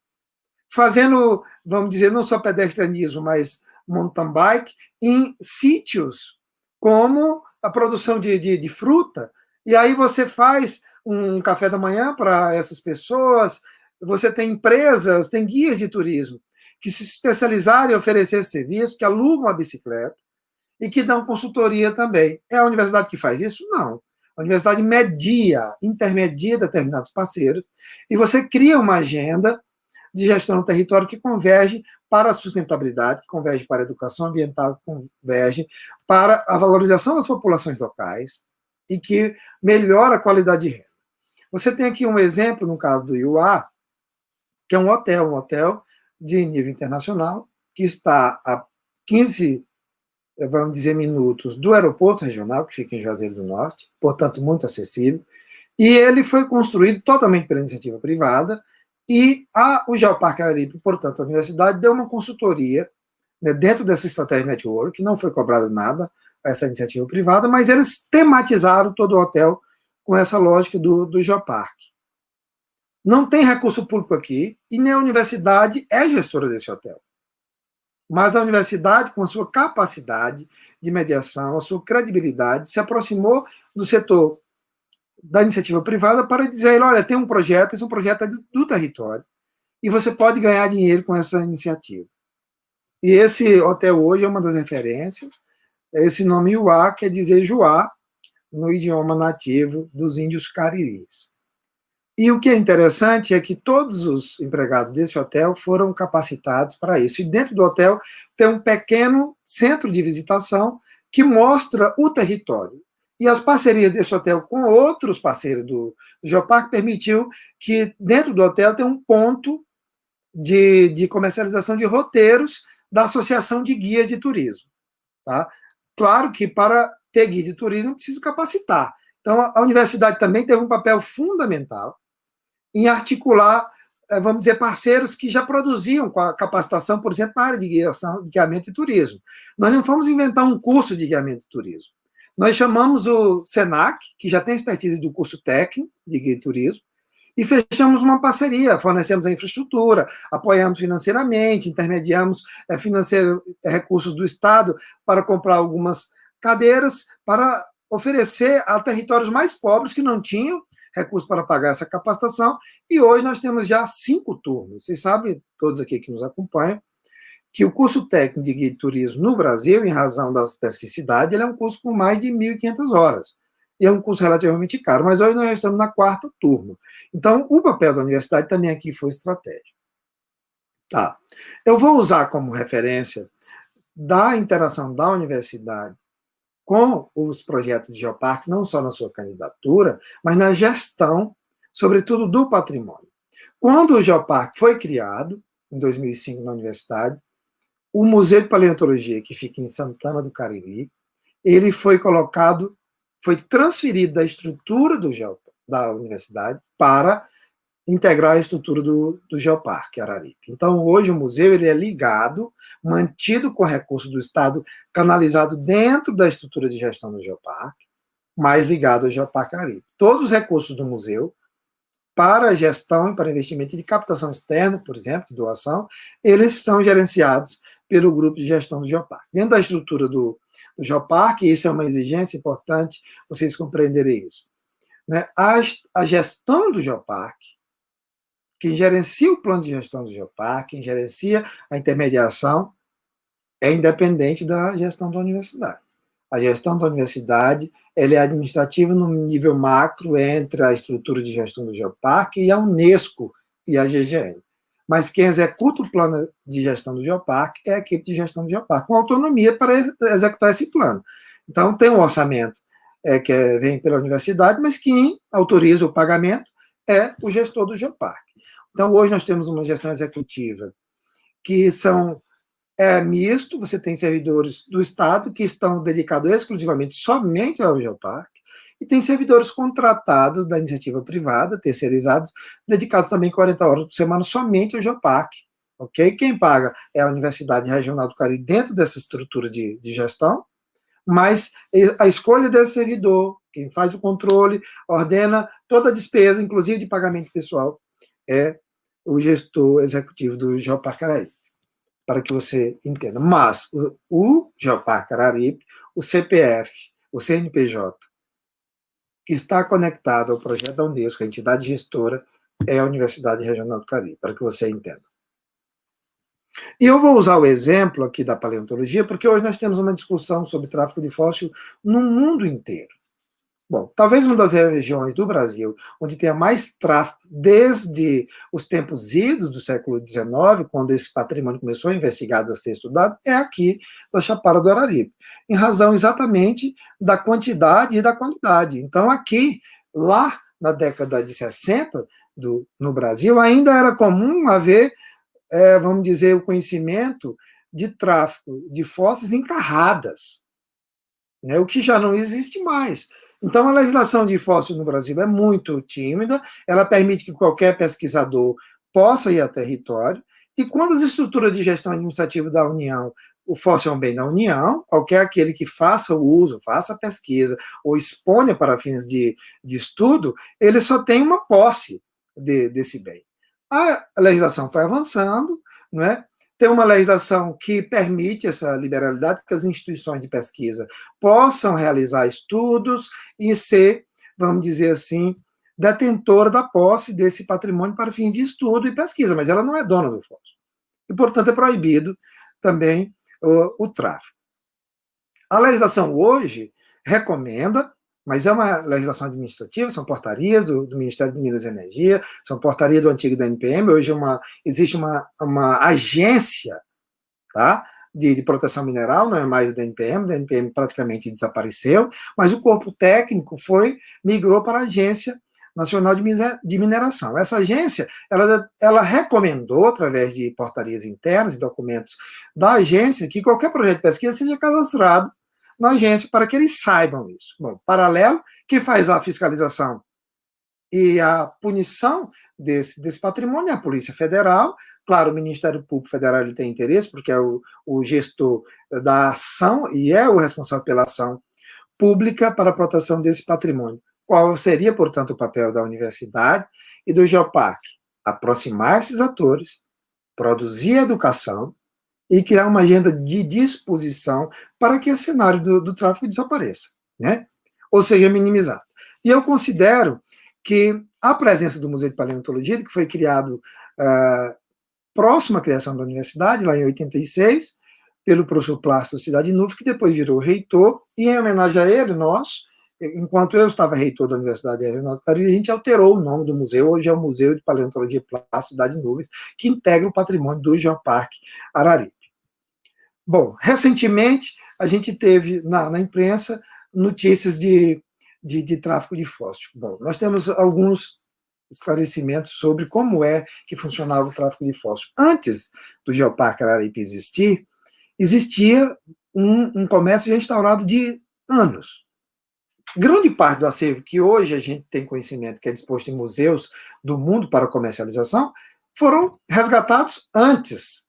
fazendo, vamos dizer, não só pedestrianismo, mas mountain bike em sítios como a produção de fruta, e aí você faz um café da manhã para essas pessoas, você tem empresas, tem guias de turismo que se especializaram em oferecer esse serviço, que alugam a bicicleta e que dão consultoria também. É a universidade que faz isso? Não. A universidade intermedia determinados parceiros, e você cria uma agenda de gestão do território que converge para a sustentabilidade, que converge para a educação ambiental, que converge para a valorização das populações locais e que melhora a qualidade de renda. Você tem aqui um exemplo, no caso do IUA, que é um hotel de nível internacional, que está a 15, vamos dizer, minutos do aeroporto regional, que fica em Juazeiro do Norte, portanto, muito acessível, e ele foi construído totalmente pela iniciativa privada, e o Geoparque Araripe, portanto, a universidade deu uma consultoria, né, dentro dessa estratégia network, não foi cobrado nada a essa iniciativa privada, mas eles tematizaram todo o hotel com essa lógica do Geoparque. Não tem recurso público aqui, e nem a universidade é gestora desse hotel. Mas a universidade, com a sua capacidade de mediação, a sua credibilidade, se aproximou do setor da iniciativa privada para dizer, olha, tem um projeto, esse é um projeto do território, e você pode ganhar dinheiro com essa iniciativa. E esse hotel hoje é uma das referências. Esse nome Iuá quer dizer Juá, no idioma nativo dos índios cariris. E o que é interessante é que todos os empregados desse hotel foram capacitados para isso. E dentro do hotel tem um pequeno centro de visitação que mostra o território. E as parcerias desse hotel com outros parceiros do Geoparque permitiu que dentro do hotel tem um ponto de comercialização de roteiros da Associação de Guia de Turismo. Tá? Claro que para ter guia de turismo precisa capacitar. Então a universidade também teve um papel fundamental em articular, vamos dizer, parceiros que já produziam com a capacitação, por exemplo, na área de guiamento e turismo. Nós não fomos inventar um curso de guiamento e turismo. Nós chamamos o SENAC, que já tem expertise do curso técnico de guia e turismo, e fechamos uma parceria, fornecemos a infraestrutura, apoiamos financeiramente, intermediamos recursos do Estado para comprar algumas cadeiras, para oferecer a territórios mais pobres que não tinham recursos para pagar essa capacitação, e hoje nós temos já 5 turmas. Vocês sabem, todos aqui que nos acompanham, que o curso técnico de guia de turismo no Brasil, em razão da especificidade, ele é um curso com mais de 1.500 horas. E é um curso relativamente caro, mas hoje nós já estamos na 4ª turma. Então, o papel da universidade também aqui foi estratégico. Tá. Eu vou usar como referência da interação da universidade com os projetos de Geoparque, não só na sua candidatura, mas na gestão, sobretudo, do patrimônio. Quando o Geoparque foi criado, em 2005, na universidade, o Museu de Paleontologia, que fica em Santana do Cariri, ele foi transferido da estrutura da universidade para integrar a estrutura do Geoparque Araripe. Então, hoje o museu ele é ligado, mantido com recursos do Estado, canalizado dentro da estrutura de gestão do Geoparque, mas ligado ao Geoparque Araripe. Todos os recursos do museu, para gestão e para investimento de captação externa, por exemplo, de doação, eles são gerenciados pelo grupo de gestão do Geoparque. Dentro da estrutura do Geoparque, isso é uma exigência importante, vocês compreenderem isso, né? A gestão do Geoparque, quem gerencia o plano de gestão do Geoparque, quem gerencia a intermediação, é independente da gestão da universidade. A gestão da universidade ela é administrativa no nível macro entre a estrutura de gestão do Geoparque e a Unesco e a GGL. Mas quem executa o plano de gestão do Geoparque é a equipe de gestão do Geoparque, com autonomia para executar esse plano. Então, tem um orçamento que vem pela universidade, mas quem autoriza o pagamento é o gestor do Geoparque. Então, hoje nós temos uma gestão executiva que é misto, você tem servidores do Estado que estão dedicados exclusivamente somente ao Geoparque, e tem servidores contratados da iniciativa privada, terceirizados, dedicados também 40 horas por semana somente ao Geoparque. Ok? Quem paga é a Universidade Regional do Cariri dentro dessa estrutura de gestão, mas a escolha desse servidor, quem faz o controle, ordena toda a despesa, inclusive de pagamento pessoal, é o gestor executivo do Geoparque Araripe, para que você entenda. Mas o Geoparque Araripe, o CPF, o CNPJ, que está conectado ao projeto da Unesco, a entidade gestora, é a Universidade Regional do Cariri, para que você entenda. E eu vou usar o exemplo aqui da paleontologia, porque hoje nós temos uma discussão sobre tráfico de fóssil no mundo inteiro. Bom, talvez uma das regiões do Brasil onde tenha mais tráfico desde os tempos idos do século XIX, quando esse patrimônio começou a investigado, a ser estudado, é aqui da Chapada do Araripe, em razão exatamente da quantidade e da qualidade. Então, aqui, lá na década de 60, no Brasil, ainda era comum haver, vamos dizer, o conhecimento de tráfico de fósseis em carradas, né, o que já não existe mais. Então, a legislação de fóssil no Brasil é muito tímida, ela permite que qualquer pesquisador possa ir a território, e quando as estruturas de gestão administrativa da União, o fóssil é um bem da União, qualquer aquele que faça o uso, faça a pesquisa, ou exponha para fins de estudo, ele só tem uma posse desse bem. A legislação foi avançando, não é? Tem uma legislação que permite essa liberalidade, que as instituições de pesquisa possam realizar estudos e ser, vamos dizer assim, detentora da posse desse patrimônio para fim de estudo e pesquisa, mas ela não é dona do fóssil. E, portanto, é proibido também o tráfico. A legislação hoje recomenda, mas é uma legislação administrativa, são portarias do Ministério de Minas e Energia, são portarias do antigo DNPM, hoje existe uma agência, tá, de proteção mineral, não é mais o DNPM praticamente desapareceu, mas o corpo técnico migrou para a Agência Nacional de Mineração. Essa agência, ela recomendou, através de portarias internas e documentos da agência, que qualquer projeto de pesquisa seja cadastrado na agência, para que eles saibam isso. Bom, paralelo, quem faz a fiscalização e a punição desse patrimônio é a Polícia Federal. Claro, o Ministério Público Federal ele tem interesse, porque é o gestor da ação e é o responsável pela ação pública para a proteção desse patrimônio. Qual seria, portanto, o papel da universidade e do Geoparque? Aproximar esses atores, produzir educação e criar uma agenda de disposição para que esse cenário do tráfico desapareça, né? Ou seja, minimizado. E eu considero que a presença do Museu de Paleontologia, que foi criado próximo à criação da universidade, lá em 86, pelo professor Plácido Cidade Nuvem, que depois virou reitor, e em homenagem a ele, enquanto eu estava reitor da Universidade Regional do Cariri, a gente alterou o nome do museu, hoje é o Museu de Paleontologia Plácido Cidade Nuvem, que integra o patrimônio do Geoparque Araripe. Bom, recentemente, a gente teve na imprensa notícias de tráfico de fóssil. Bom, nós temos alguns esclarecimentos sobre como é que funcionava o tráfico de fóssil. Antes do Geoparque Araripe existia um comércio já instaurado de anos. Grande parte do acervo que hoje a gente tem conhecimento, que é disposto em museus do mundo para comercialização, foram resgatados antes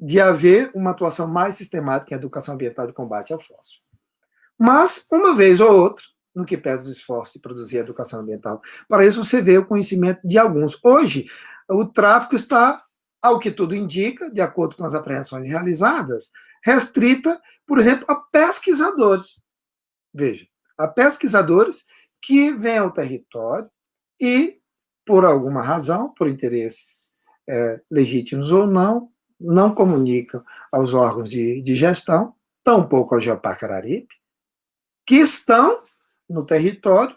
de haver uma atuação mais sistemática em educação ambiental de combate ao fóssil. Mas, uma vez ou outra, no que pesa os esforços de produzir educação ambiental, para isso você vê o conhecimento de alguns. Hoje, o tráfico está, ao que tudo indica, de acordo com as apreensões realizadas, restrita, por exemplo, a pesquisadores. Veja, a pesquisadores que vêm ao território e, por alguma razão, por interesses legítimos ou não comunicam aos órgãos de gestão tampouco ao Geoparque Araripe, que estão no território,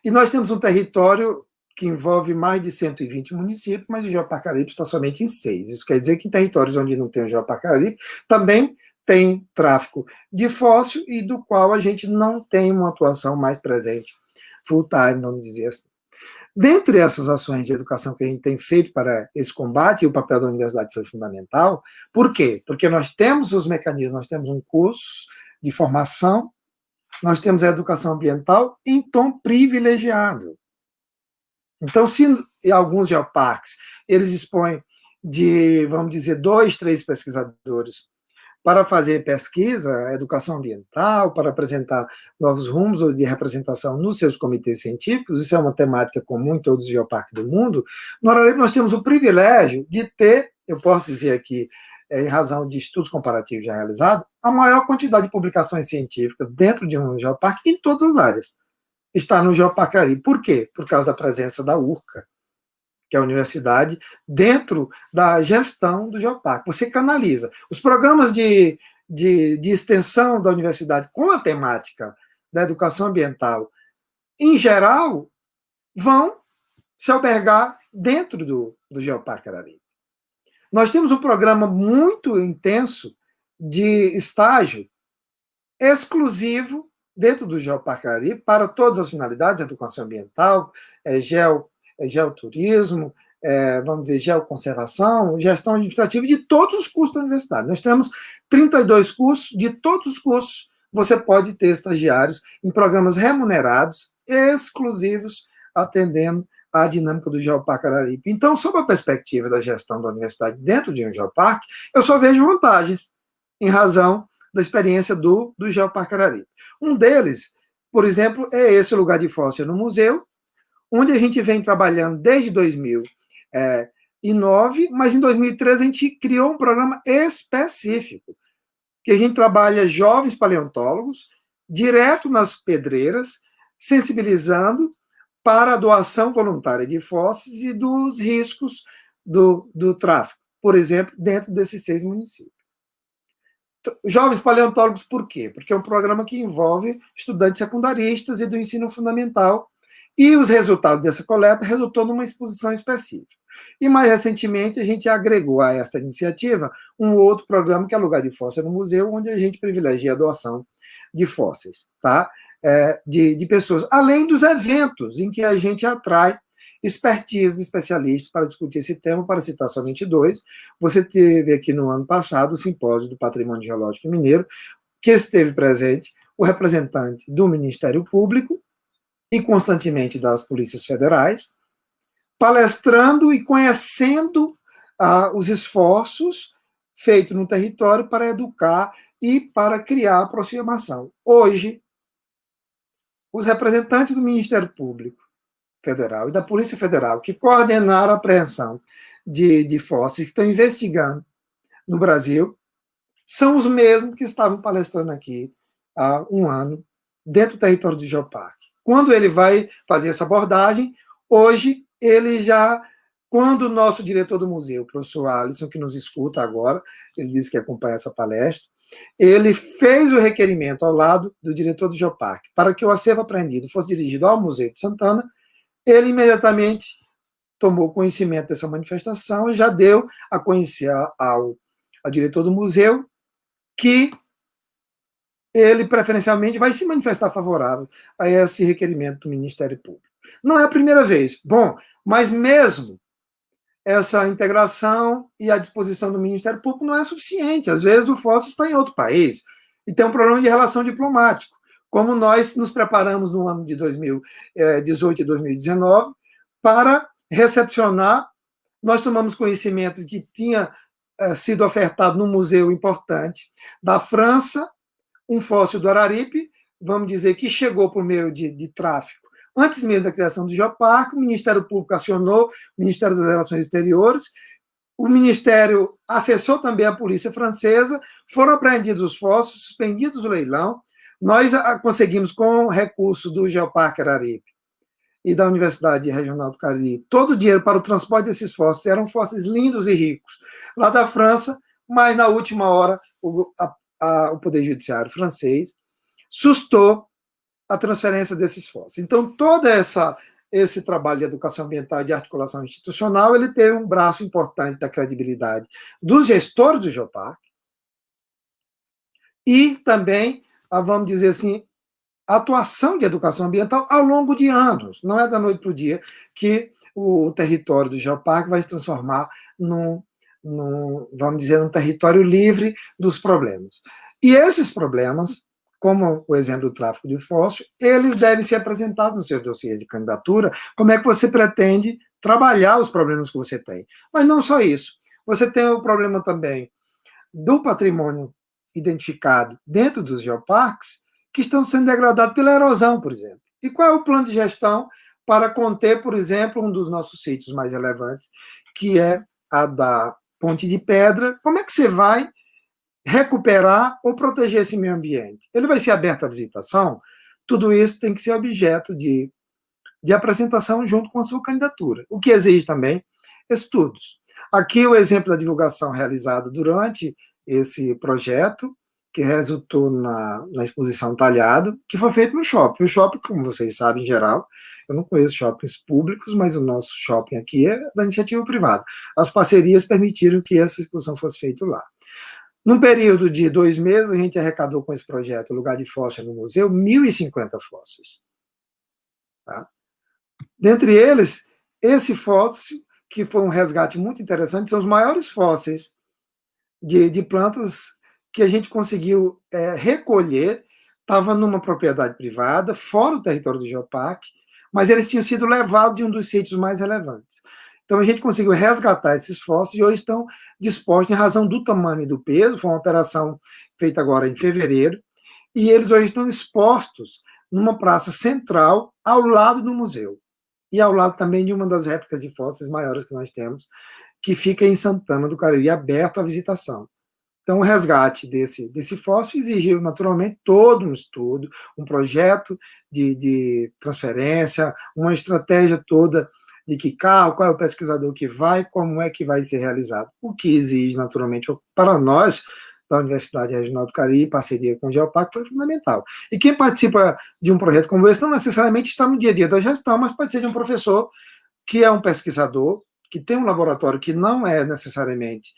e nós temos um território que envolve mais de 120 municípios, mas o Geoparque Araripe está somente em 6. Isso quer dizer que em territórios onde não tem o Geoparque Araripe, também tem tráfico de fóssil e do qual a gente não tem uma atuação mais presente, full time, vamos dizer assim. Dentre essas ações de educação que a gente tem feito para esse combate, e o papel da universidade foi fundamental, por quê? Porque nós temos os mecanismos, nós temos um curso de formação, nós temos a educação ambiental em tom privilegiado. Então, se alguns geoparques, eles dispõem de, vamos dizer, 2, 3 pesquisadores para fazer pesquisa, educação ambiental, para apresentar novos rumos de representação nos seus comitês científicos, isso é uma temática comum em todos os geoparques do mundo, no Araripe nós temos o privilégio de ter, eu posso dizer aqui, em razão de estudos comparativos já realizados, a maior quantidade de publicações científicas dentro de um geoparque em todas as áreas. Está no Geoparque Araripe. Por quê? Por causa da presença da URCA, que é a universidade, dentro da gestão do Geoparque. Você canaliza. Os programas de extensão da universidade com a temática da educação ambiental, em geral, vão se albergar dentro do Geoparque Araripe. Nós temos um programa muito intenso de estágio exclusivo dentro do Geoparque Araripe para todas as finalidades, educação ambiental, geoturismo, vamos dizer, geoconservação, gestão administrativa de todos os cursos da universidade. Nós temos 32 cursos, de todos os cursos você pode ter estagiários em programas remunerados, exclusivos, atendendo à dinâmica do Geoparque Araripe. Então, sob a perspectiva da gestão da universidade dentro de um geoparque, eu só vejo vantagens, em razão da experiência do Geoparque Araripe. Um deles, por exemplo, é esse lugar de fóssil no museu, onde a gente vem trabalhando desde 2009, mas em 2013 a gente criou um programa específico, que a gente trabalha jovens paleontólogos, direto nas pedreiras, sensibilizando para a doação voluntária de fósseis e dos riscos do tráfico, por exemplo, dentro desses 6 municípios. Jovens paleontólogos, por quê? Porque é um programa que envolve estudantes secundaristas e do ensino fundamental, e os resultados dessa coleta resultou numa exposição específica. E mais recentemente a gente agregou a esta iniciativa um outro programa que é Lugar de Fóssil no Museu, onde a gente privilegia a doação de fósseis, tá? De pessoas, além dos eventos em que a gente atrai expertise, especialistas para discutir esse tema, para citar somente 2. Você teve aqui no ano passado o Simpósio do Patrimônio Geológico Mineiro, que esteve presente o representante do Ministério Público e constantemente das polícias federais, palestrando e conhecendo os esforços feitos no território para educar e para criar aproximação. Hoje, os representantes do Ministério Público Federal e da Polícia Federal, que coordenaram a apreensão de fósseis, que estão investigando no Brasil, são os mesmos que estavam palestrando aqui há um ano, dentro do território do Geoparque. Quando ele vai fazer essa abordagem, hoje, ele já, quando o nosso diretor do museu, o professor Alisson, que nos escuta agora, ele disse que acompanha essa palestra, ele fez o requerimento ao lado do diretor do Geoparque para que o acervo apreendido fosse dirigido ao Museu de Santana. Ele imediatamente tomou conhecimento dessa manifestação e já deu a conhecer ao diretor do museu que ele, preferencialmente, vai se manifestar favorável a esse requerimento do Ministério Público. Não é a primeira vez. Bom, mas mesmo essa integração e a disposição do Ministério Público não é suficiente. Às vezes o fóssil está em outro país e tem um problema de relação diplomática. Como nós nos preparamos no ano de 2018 e 2019 para recepcionar, nós tomamos conhecimento de que tinha sido ofertado num museu importante da França um fóssil do Araripe, vamos dizer que chegou por meio de tráfico. Antes mesmo da criação do Geoparque, o Ministério Público acionou o Ministério das Relações Exteriores, o Ministério acessou também a polícia francesa, foram apreendidos os fósseis, suspendidos o leilão. Nós conseguimos, com recurso do Geoparque Araripe e da Universidade Regional do Cariri, todo o dinheiro para o transporte desses fósseis. Eram fósseis lindos e ricos, lá da França, mas na última hora o Poder Judiciário francês sustou a transferência desses fósseis. Então, todo esse trabalho de educação ambiental e de articulação institucional, ele teve um braço importante da credibilidade dos gestores do Geoparque e também, vamos dizer assim, a atuação de educação ambiental ao longo de anos. Não é da noite para o dia que o território do Geoparque vai se transformar vamos dizer, num território livre dos problemas. E esses problemas, como o exemplo do tráfico de fósforo, eles devem ser apresentados nos seus dossiês de candidatura, como é que você pretende trabalhar os problemas que você tem. Mas não só isso. Você tem o problema também do patrimônio identificado dentro dos geoparques, que estão sendo degradados pela erosão, por exemplo. E qual é o plano de gestão para conter, por exemplo, um dos nossos sítios mais relevantes, que é a da Ponte de Pedra? Como é que você vai recuperar ou proteger esse meio ambiente? Ele vai ser aberto à visitação? Tudo isso tem que ser objeto de apresentação junto com a sua candidatura, o que exige também estudos. Aqui o exemplo da divulgação realizada durante esse projeto, que resultou na exposição Talhado, que foi feito no shopping. O shopping, como vocês sabem, em geral, eu não conheço shoppings públicos, mas o nosso shopping aqui é da iniciativa privada. As parcerias permitiram que essa exposição fosse feita lá. Num período de 2 meses, a gente arrecadou com esse projeto, Lugar de Fóssil no Museu, 1.050 fósseis. Tá? Dentre eles, esse fóssil, que foi um resgate muito interessante, são os maiores fósseis de plantas que a gente conseguiu recolher. Estava numa propriedade privada, fora do território do Geoparque, mas eles tinham sido levados de um dos sítios mais relevantes. Então, a gente conseguiu resgatar esses fósseis e hoje estão dispostos, em razão do tamanho e do peso. Foi uma operação feita agora em fevereiro, e eles hoje estão expostos numa praça central, ao lado do museu, e ao lado também de uma das réplicas de fósseis maiores que nós temos, que fica em Santana do Cariri, aberto à visitação. Então, o resgate desse fóssil exigiu, naturalmente, todo um estudo, um projeto de transferência, uma estratégia toda de qual é o pesquisador que vai, como é que vai ser realizado. O que exige, naturalmente, para nós, da Universidade Regional do Cariri, em parceria com o Geoparque, foi fundamental. E quem participa de um projeto como esse não necessariamente está no dia a dia da gestão, mas pode ser de um professor que é um pesquisador, que tem um laboratório que não é necessariamente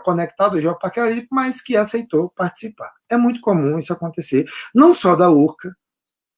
conectado ao Geoparque Araripe, mas que aceitou participar. É muito comum isso acontecer, não só da URCA,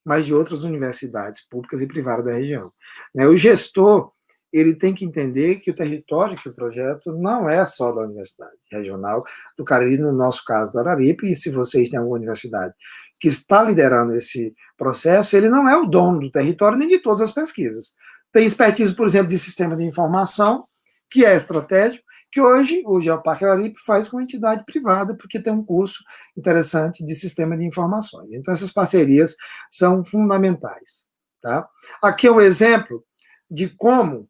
mas de outras universidades públicas e privadas da região. O gestor, ele tem que entender que o território, que o projeto, não é só da Universidade Regional do Cariri, no nosso caso do Araripe, e se vocês têm alguma universidade que está liderando esse processo, ele não é o dono do território nem de todas as pesquisas. Tem expertise, por exemplo, de sistema de informação, que é estratégico, que hoje o Geoparque Araripe faz com entidade privada, porque tem um curso interessante de sistema de informações. Então, essas parcerias são fundamentais. Tá? Aqui é um exemplo de como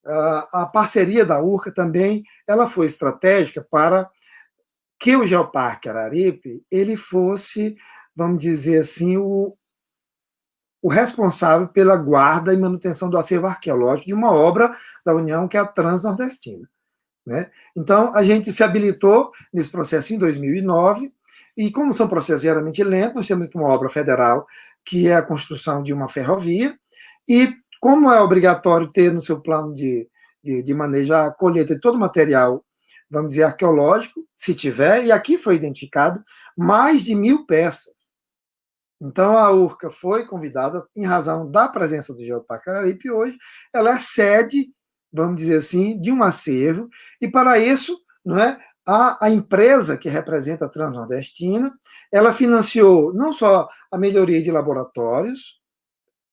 a parceria da URCA também ela foi estratégica para que o Geoparque Araripe ele fosse, vamos dizer assim, o responsável pela guarda e manutenção do acervo arqueológico de uma obra da União, que é a Transnordestina. Né? Então, a gente se habilitou nesse processo em 2009, e como são processos geralmente lentos, nós temos aqui uma obra federal, que é a construção de uma ferrovia, e como é obrigatório ter no seu plano de manejo a colheita de todo o material, vamos dizer, arqueológico, se tiver, e aqui foi identificado mais de 1.000 peças. Então, a URCA foi convidada, em razão da presença do Geoparque Araripe hoje, ela é sede, vamos dizer assim, de um acervo, e para isso, não é, a empresa que representa a Transnordestina, ela financiou não só a melhoria de laboratórios,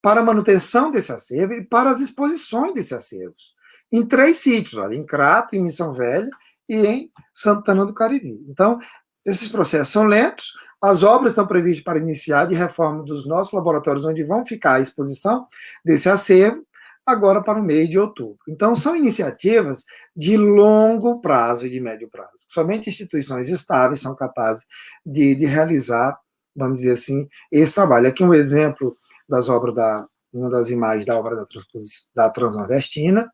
para a manutenção desse acervo e para as exposições desses acervos, em 3 sítios, olha, em Crato, em Missão Velha e em Santana do Cariri. Então, esses processos são lentos, as obras estão previstas para iniciar de reforma dos nossos laboratórios, onde vão ficar a exposição desse acervo, agora para o mês de outubro. Então, são iniciativas de longo prazo e de médio prazo. Somente instituições estáveis são capazes de realizar, vamos dizer assim, esse trabalho. Aqui um exemplo das obras uma das imagens da obra da Transnordestina,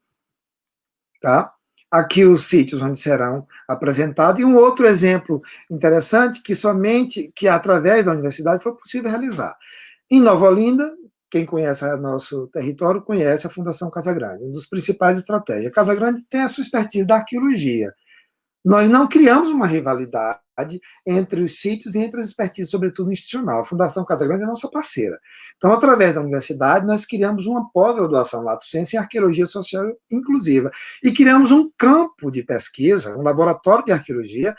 tá? aqui os sítios onde serão apresentados, e um outro exemplo interessante que através da universidade foi possível realizar. Em Nova Olinda, quem conhece nosso território conhece a Fundação Casagrande, uma das principais estratégias. A Casagrande tem a sua expertise da arqueologia. Nós não criamos uma rivalidade entre os sítios e entre as expertises, sobretudo institucional. A Fundação Casagrande é nossa parceira. Então, através da universidade, nós criamos uma pós-graduação lato sensu em arqueologia social inclusiva e criamos um campo de pesquisa, um laboratório de arqueologia,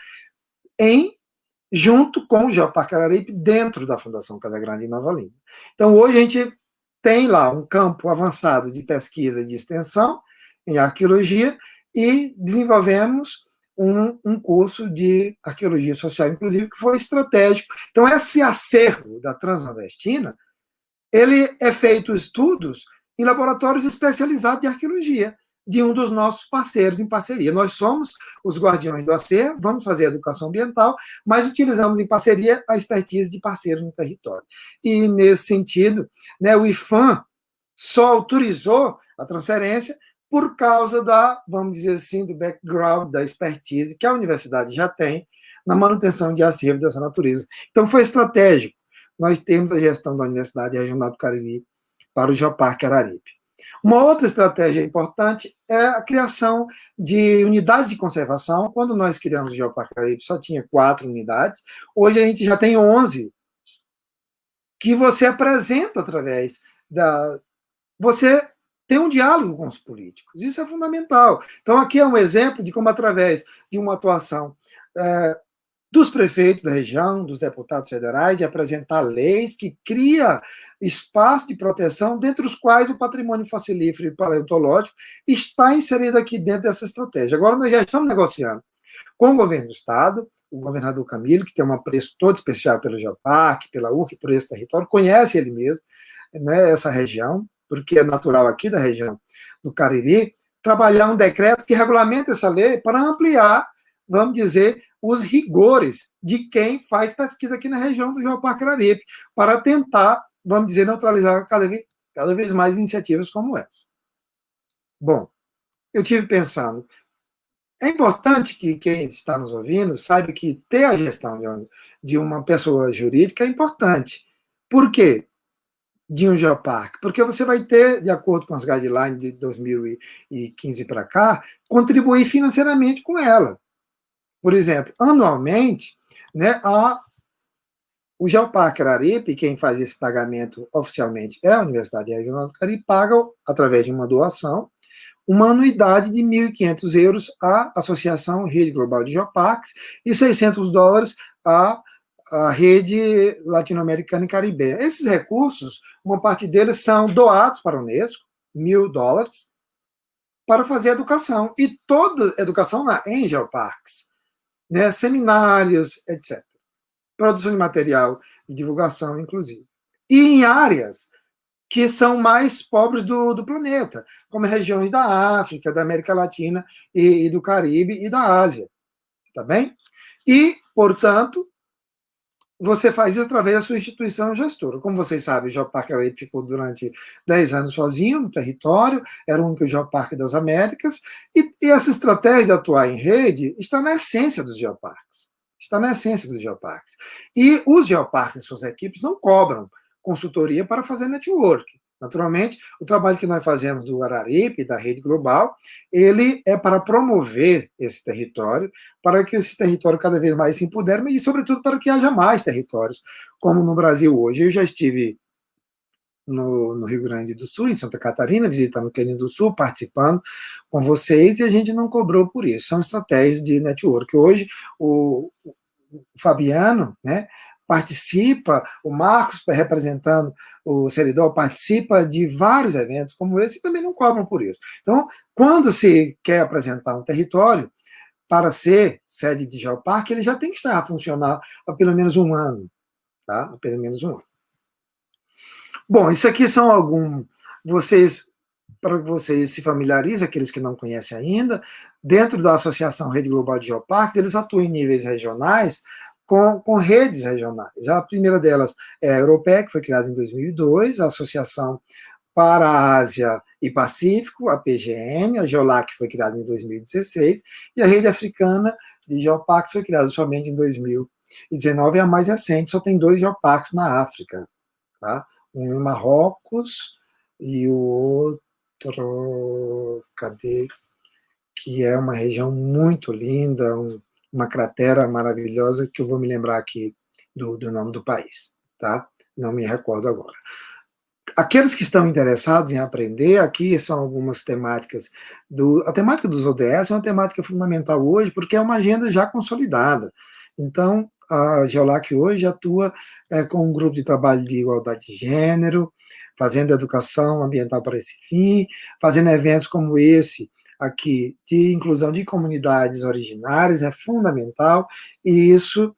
junto com o Geoparque Araripe, dentro da Fundação Casagrande em Nova Olinda. Então, hoje a gente tem lá um campo avançado de pesquisa e de extensão em arqueologia e desenvolvemos um curso de arqueologia social, inclusive, que foi estratégico. Então, esse acervo da Transnordestina, ele é feito estudos em laboratórios especializados de arqueologia, de um dos nossos parceiros em parceria. Nós somos os guardiões do acervo, vamos fazer educação ambiental, mas utilizamos em parceria a expertise de parceiros no território. E, nesse sentido, né, o IFAM só autorizou a transferência por causa vamos dizer assim, do background, da expertise que a universidade já tem na manutenção de acervo dessa natureza. Então, foi estratégico. Nós temos a gestão da Universidade Regional do Cariri para o Geoparque Araripe. Uma outra estratégia importante é a criação de unidades de conservação. Quando nós criamos o Geoparque Araripe, só tinha 4 unidades. Hoje a gente já tem 11, que você apresenta através você tem um diálogo com os políticos. Isso é fundamental. Então, aqui é um exemplo de como, através de uma atuação dos prefeitos da região, dos deputados federais, de apresentar leis que cria espaço de proteção, dentre os quais o patrimônio fossilífero e paleontológico está inserido aqui dentro dessa estratégia. Agora, nós já estamos negociando com o governo do Estado, o governador Camilo, que tem um apreço todo especial pelo Geoparque, pela URC, por esse território, conhece ele mesmo, né, essa região, porque é natural aqui da região do Cariri, trabalhar um decreto que regulamenta essa lei para ampliar, vamos dizer, os rigores de quem faz pesquisa aqui na região do Geoparque Araripe, para tentar, vamos dizer, neutralizar cada vez mais iniciativas como essa. Bom, eu tive pensando, é importante que quem está nos ouvindo saiba que ter a gestão de uma pessoa jurídica é importante. Por quê? De um geoparque, porque você vai ter, de acordo com as guidelines de 2015 para cá, contribuir financeiramente com ela. Por exemplo, anualmente, né, o Geoparque Araripe, quem faz esse pagamento oficialmente é a Universidade Regional do Cariri, paga, através de uma doação, uma anuidade de €1.500 à Associação Rede Global de Geoparques e $600 à Rede Latino-Americana e Caribenha. Esses recursos, uma parte deles são doados para a Unesco, $1.000, para fazer educação, e toda educação em geoparques, né, seminários, etc. Produção de material de divulgação, inclusive. E em áreas que são mais pobres do planeta, como regiões da África, da América Latina e do Caribe e da Ásia. Tá bem? E, portanto, você faz isso através da sua instituição gestora. Como vocês sabem, o Geoparque Araripe ficou durante 10 anos sozinho no território, era o único geoparque das Américas, e essa estratégia de atuar em rede está na essência dos geoparques. Está na essência dos geoparques. E os geoparques e suas equipes não cobram consultoria para fazer network. Naturalmente, o trabalho que nós fazemos do Araripe, da Rede Global, ele é para promover esse território, para que esse território cada vez mais se empodere, e, sobretudo, para que haja mais territórios, como no Brasil hoje. Eu já estive no Rio Grande do Sul, em Santa Catarina, visitando o Rio Grande do Sul, participando com vocês, e a gente não cobrou por isso. São estratégias de network. Hoje, o Fabiano, né, participa, o Marcos, representando o Seridó, participa de vários eventos como esse e também não cobram por isso. Então, quando se quer apresentar um território para ser sede de geoparque, ele já tem que estar a funcionar há pelo menos um ano. Tá? Há pelo menos um ano. Bom, isso aqui são para que vocês se familiarizem, aqueles que não conhecem ainda, dentro da Associação Rede Global de Geoparques, eles atuam em níveis regionais, com redes regionais. A primeira delas é a europeia, que foi criada em 2002, a Associação para a Ásia e Pacífico, a PGN, a Geolac foi criada em 2016, e a Rede Africana de Geoparques foi criada somente em 2019, é a mais recente, só tem 2 geoparques na África, tá? Um em Marrocos e o outro, cadê? Que é uma região muito linda, uma cratera maravilhosa, que eu vou me lembrar aqui do nome do país, tá? Não me recordo agora. Aqueles que estão interessados em aprender, aqui são algumas temáticas. A temática dos ODS é uma temática fundamental hoje, porque é uma agenda já consolidada. Então, a Geolac hoje atua com um grupo de trabalho de igualdade de gênero, fazendo educação ambiental para esse fim, fazendo eventos como esse aqui, de inclusão de comunidades originárias, é fundamental, e isso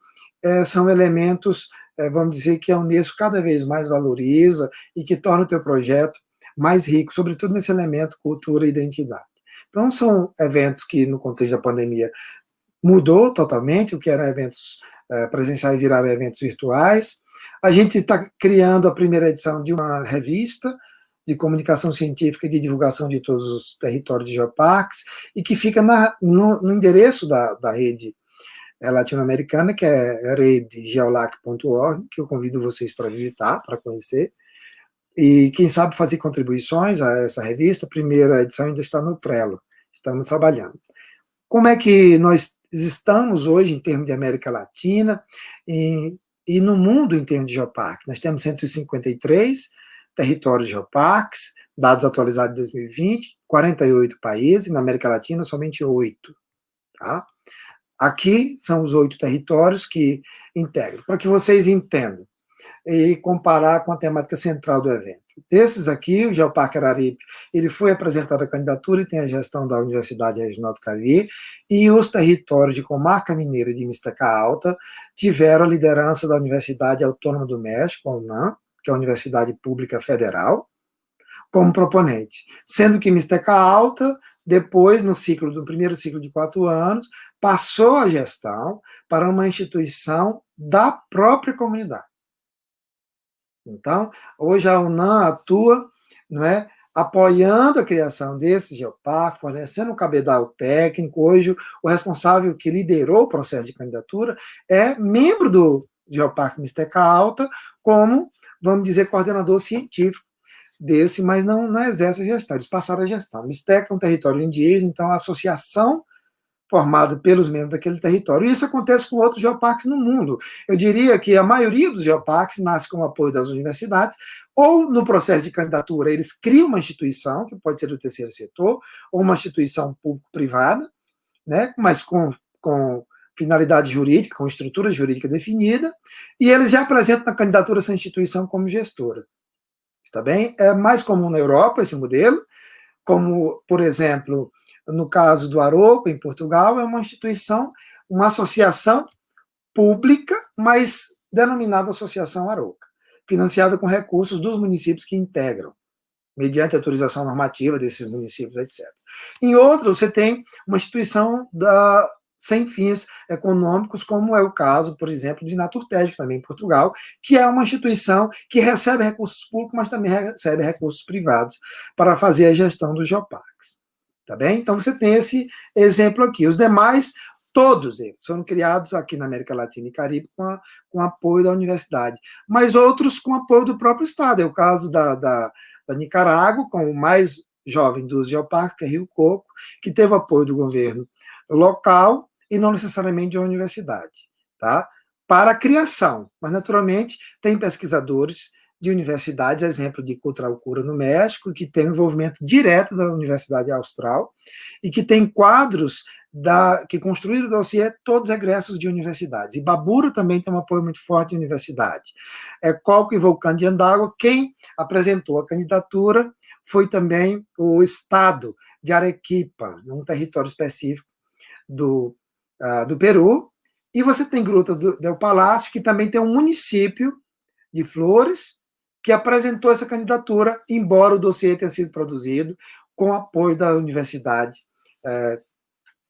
são elementos, vamos dizer, que a Unesco cada vez mais valoriza e que torna o teu projeto mais rico, sobretudo nesse elemento cultura e identidade. Então, são eventos que, no contexto da pandemia, mudou totalmente, o que eram eventos presenciais viraram eventos virtuais. A gente está criando a primeira edição de uma revista de comunicação científica e de divulgação de todos os territórios de geoparques, e que fica no endereço da rede latino-americana, que é redegeolac.org, que eu convido vocês para visitar, para conhecer, e quem sabe fazer contribuições a essa revista. A primeira edição ainda está no prelo, estamos trabalhando. Como é que nós estamos hoje em termos de América Latina e no mundo em termos de geoparque? Nós temos 153 territórios geoparques, dados atualizados de 2020, 48 países, na América Latina somente 8, tá? Aqui são os 8 territórios que integram, para que vocês entendam e comparar com a temática central do evento. Desses aqui, o Geoparque Araripe, ele foi apresentado a candidatura e tem a gestão da Universidade Regional do Cariri, e os territórios de Comarca Mineira e de Mixteca Alta tiveram a liderança da Universidade Autônoma do México, a UNAM, que é a Universidade Pública Federal, como proponente, sendo que Mixteca Alta, depois, no primeiro ciclo de 4 anos, passou a gestão para uma instituição da própria comunidade. Então, hoje a UNAM atua, não é, apoiando a criação desse geoparque, fornecendo um cabedal técnico. Hoje, o responsável que liderou o processo de candidatura é membro do Geoparque Mixteca Alta, como, vamos dizer, coordenador científico desse, mas não exerce a gestão, eles passaram a gestão. Mixteca é um território indígena, então a associação formada pelos membros daquele território. E isso acontece com outros geoparques no mundo. Eu diria que a maioria dos geoparques nasce com o apoio das universidades, ou no processo de candidatura eles criam uma instituição, que pode ser do terceiro setor, ou uma instituição público-privada, né, mas com finalidade jurídica, com estrutura jurídica definida, e eles já apresentam na candidatura essa instituição como gestora. Está bem? É mais comum na Europa esse modelo, como, por exemplo, no caso do Aroca, em Portugal, é uma instituição, uma associação pública, mas denominada Associação Aroca, financiada com recursos dos municípios que integram, mediante autorização normativa desses municípios, etc. Em outro, você tem uma instituição sem fins econômicos, como é o caso, por exemplo, de Naturtege, também em Portugal, que é uma instituição que recebe recursos públicos, mas também recebe recursos privados para fazer a gestão dos geoparques. Tá bem? Então, você tem esse exemplo aqui. Os demais, todos eles, foram criados aqui na América Latina e Caribe com apoio da universidade, mas outros com apoio do próprio Estado. É o caso da Nicarágua, com o mais jovem dos geoparques, que é Rio Coco, que teve apoio do governo local e não necessariamente de uma universidade, tá? Para a criação, mas naturalmente tem pesquisadores de universidades, exemplo de Cutralcura no México, que tem envolvimento direto da Universidade Austral e que tem quadros que construíram o dossiê todos egressos de universidades. E Babura também tem um apoio muito forte de universidade. Colco e Volcán de Andágua, quem apresentou a candidatura foi também o estado de Arequipa, num território específico do Peru. E você tem Gruta del Palácio, que também tem um município de Flores, que apresentou essa candidatura, embora o dossiê tenha sido produzido com apoio da Universidade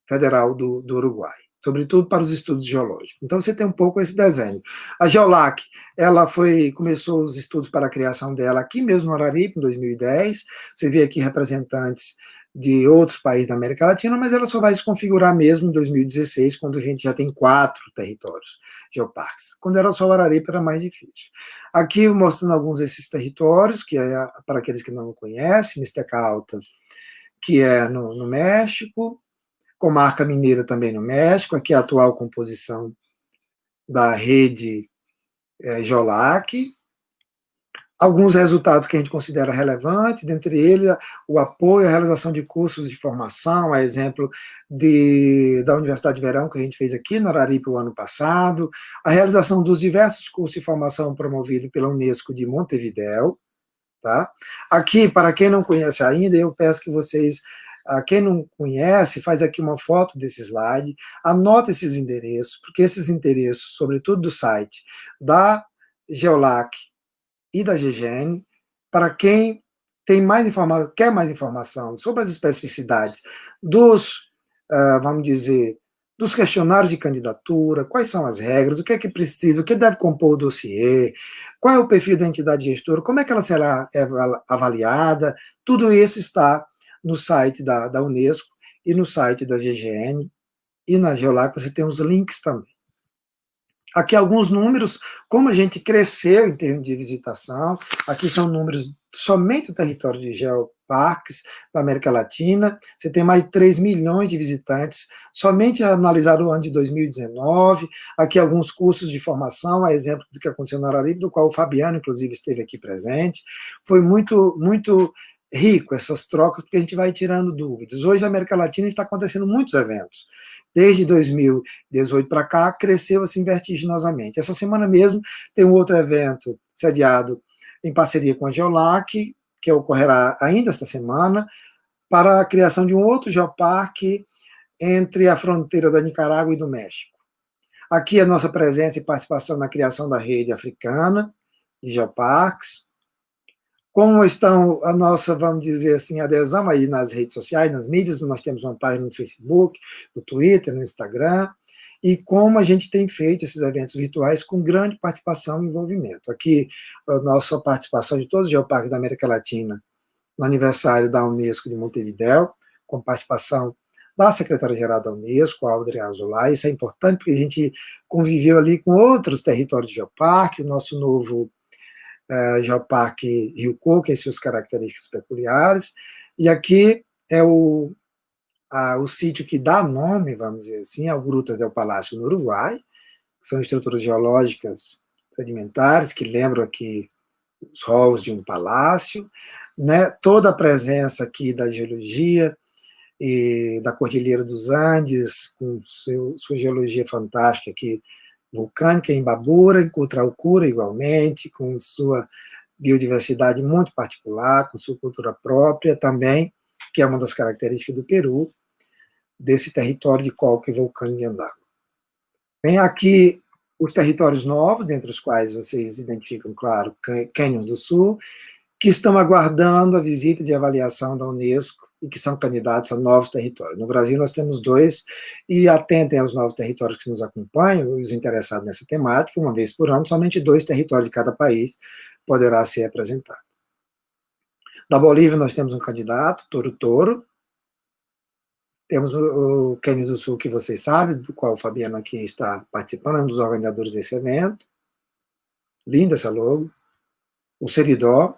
Federal do Uruguai. sobretudo para os estudos geológicos. Então, você tem um pouco esse desenho. A Geolac, ela começou os estudos para a criação dela aqui mesmo no Araripe, em 2010. Você vê aqui representantes de outros países da América Latina, mas ela só vai se configurar mesmo em 2016, quando a gente já tem 4 territórios geoparques. Quando era só o Araripe, era mais difícil. Aqui mostrando alguns desses territórios, que é, para aqueles que não conhecem, Mixteca Alta, que é no México, Comarca Mineira também no México, aqui a atual composição da rede Geolac. Alguns resultados que a gente considera relevantes, dentre eles o apoio à realização de cursos de formação, a exemplo da Universidade de Verão, que a gente fez aqui no Araripe o ano passado, a realização dos diversos cursos de formação promovidos pela Unesco de Montevidéu. Tá? Aqui, para quem não conhece ainda, eu peço que vocês, quem não conhece, faz aqui uma foto desse slide, anota esses endereços, porque esses endereços, sobretudo do site da Geolac e da GGN, para quem tem quer mais informação sobre as especificidades dos, vamos dizer, dos questionários de candidatura, quais são as regras, o que é que precisa, o que deve compor o dossiê, qual é o perfil da entidade gestora, como é que ela será avaliada, tudo isso está no site da Unesco e no site da GGN, e na Geolac você tem os links também. Aqui alguns números, como a gente cresceu em termos de visitação, aqui são números somente do território de geoparques da América Latina, você tem mais de 3 milhões de visitantes, somente analisar o ano de 2019, aqui alguns cursos de formação, a exemplo do que aconteceu no Araripe, do qual o Fabiano, inclusive, esteve aqui presente, foi muito, muito rico essas trocas, porque a gente vai tirando dúvidas. Hoje, na América Latina, está acontecendo muitos eventos. Desde 2018 para cá, cresceu assim vertiginosamente. Essa semana mesmo tem um outro evento sediado em parceria com a Geolac, que ocorrerá ainda esta semana, para a criação de um outro geoparque entre a fronteira da Nicarágua e do México. Aqui a nossa presença e participação na criação da rede africana de geoparques. Como estão a nossa, vamos dizer assim, adesão aí nas redes sociais, nas mídias, nós temos uma página no Facebook, no Twitter, no Instagram, e como a gente tem feito esses eventos virtuais com grande participação e envolvimento. Aqui, a nossa participação de todos os geoparques da América Latina, no aniversário da Unesco de Montevidéu, com participação da secretária-geral da Unesco, Audrey Azoulay. Isso é importante porque a gente conviveu ali com outros territórios de geoparque, o nosso novo Geoparque Rio Coco, em suas características peculiares, e aqui é o sítio que dá nome, vamos dizer assim, ao Gruta del Palácio, no Uruguai, que são estruturas geológicas sedimentares, que lembram aqui os halls de um palácio, né? Toda a presença aqui da geologia e da Cordilheira dos Andes, com sua geologia fantástica aqui, vulcânica em Babura, em Cutralcura igualmente, com sua biodiversidade muito particular, com sua cultura própria também, que é uma das características do Peru, desse território de coque vulcânico de Andago. Vem aqui os territórios novos, dentre os quais vocês identificam, claro, Cânion do Sul, que estão aguardando a visita de avaliação da Unesco e que são candidatos a novos territórios. No Brasil nós temos 2, e atentem aos novos territórios que nos acompanham, os interessados nessa temática, uma vez por ano, somente 2 territórios de cada país poderá ser apresentado. Da Bolívia nós temos um candidato, Toro. Temos o Cânion do Sul, que vocês sabem, do qual o Fabiano aqui está participando, é um dos organizadores desse evento. Linda essa logo. O Seridó,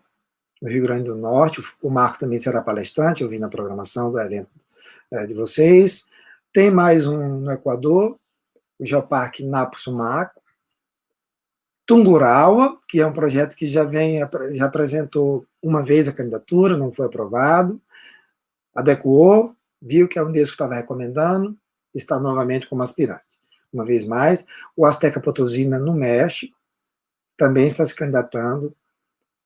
no Rio Grande do Norte, o Marco também será palestrante, eu vi na programação do evento de vocês. Tem mais um no Equador, o Geoparque Napo Sumaco. Tungurahua, que é um projeto que já apresentou uma vez a candidatura, não foi aprovado. Adequou, viu que a Unesco estava recomendando, está novamente como aspirante. Uma vez mais, o Azteca Potosina, no México, também está se candidatando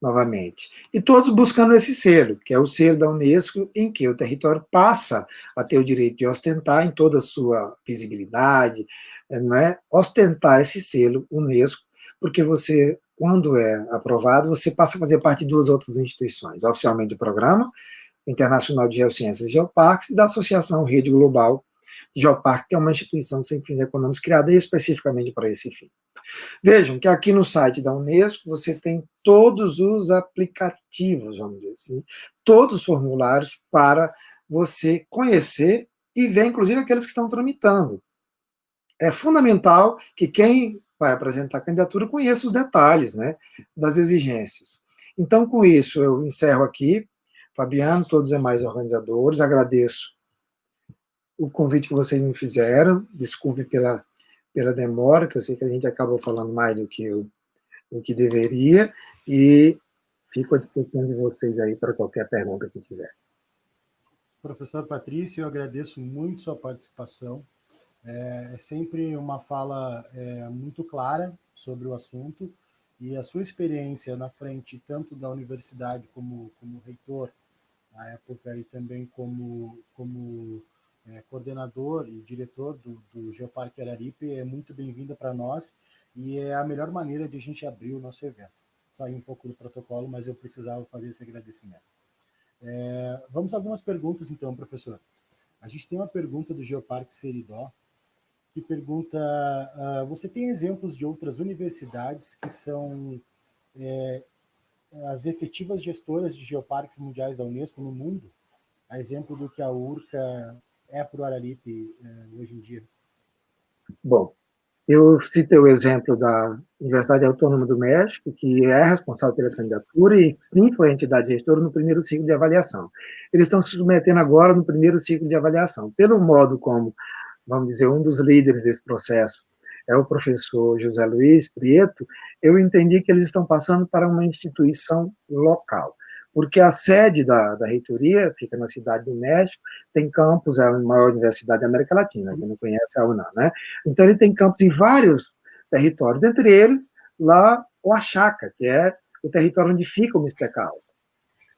novamente. E todos buscando esse selo, que é o selo da Unesco, em que o território passa a ter o direito de ostentar em toda a sua visibilidade, não é? Ostentar esse selo Unesco, porque você, quando é aprovado, você passa a fazer parte de 2 outras instituições, oficialmente do Programa Internacional de Geociências e Geoparques e da Associação Rede Global Geoparque, que é uma instituição sem fins econômicos criada especificamente para esse fim. Vejam que aqui no site da Unesco você tem todos os aplicativos, vamos dizer assim, todos os formulários para você conhecer e ver, inclusive, aqueles que estão tramitando. É fundamental que quem vai apresentar a candidatura conheça os detalhes, né, das exigências. Então, com isso, eu encerro aqui. Fabiano, todos os demais organizadores, agradeço o convite que vocês me fizeram, desculpe pela demora, que eu sei que a gente acabou falando mais do que deveria, e fico à disposição de vocês aí para qualquer pergunta que tiver. Professor Patrício, eu agradeço muito sua participação. É sempre uma fala muito clara sobre o assunto, e a sua experiência na frente, tanto da universidade como reitor, na época, e também como coordenador e diretor do Geoparque Araripe, é muito bem-vinda para nós, e é a melhor maneira de a gente abrir o nosso evento. Saí um pouco do protocolo, mas eu precisava fazer esse agradecimento. Vamos a algumas perguntas, então, professor. A gente tem uma pergunta do Geoparque Seridó, que pergunta, você tem exemplos de outras universidades que são as efetivas gestoras de geoparques mundiais da Unesco no mundo? A exemplo do que a URCA é para o Araripe hoje em dia. Bom, eu citei o exemplo da Universidade Autônoma do México, que é responsável pela candidatura e, sim, foi a entidade gestora no primeiro ciclo de avaliação. Eles estão se submetendo agora no primeiro ciclo de avaliação. Pelo modo como, vamos dizer, um dos líderes desse processo é o professor José Luiz Prieto, eu entendi que eles estão passando para uma instituição local, porque a sede da reitoria fica na Cidade do México, tem campus, é a maior universidade da América Latina, quem não conhece é a UNAM, né? Então ele tem campus em vários territórios, dentre eles lá Oaxaca, que é o território onde fica o Mixtecal.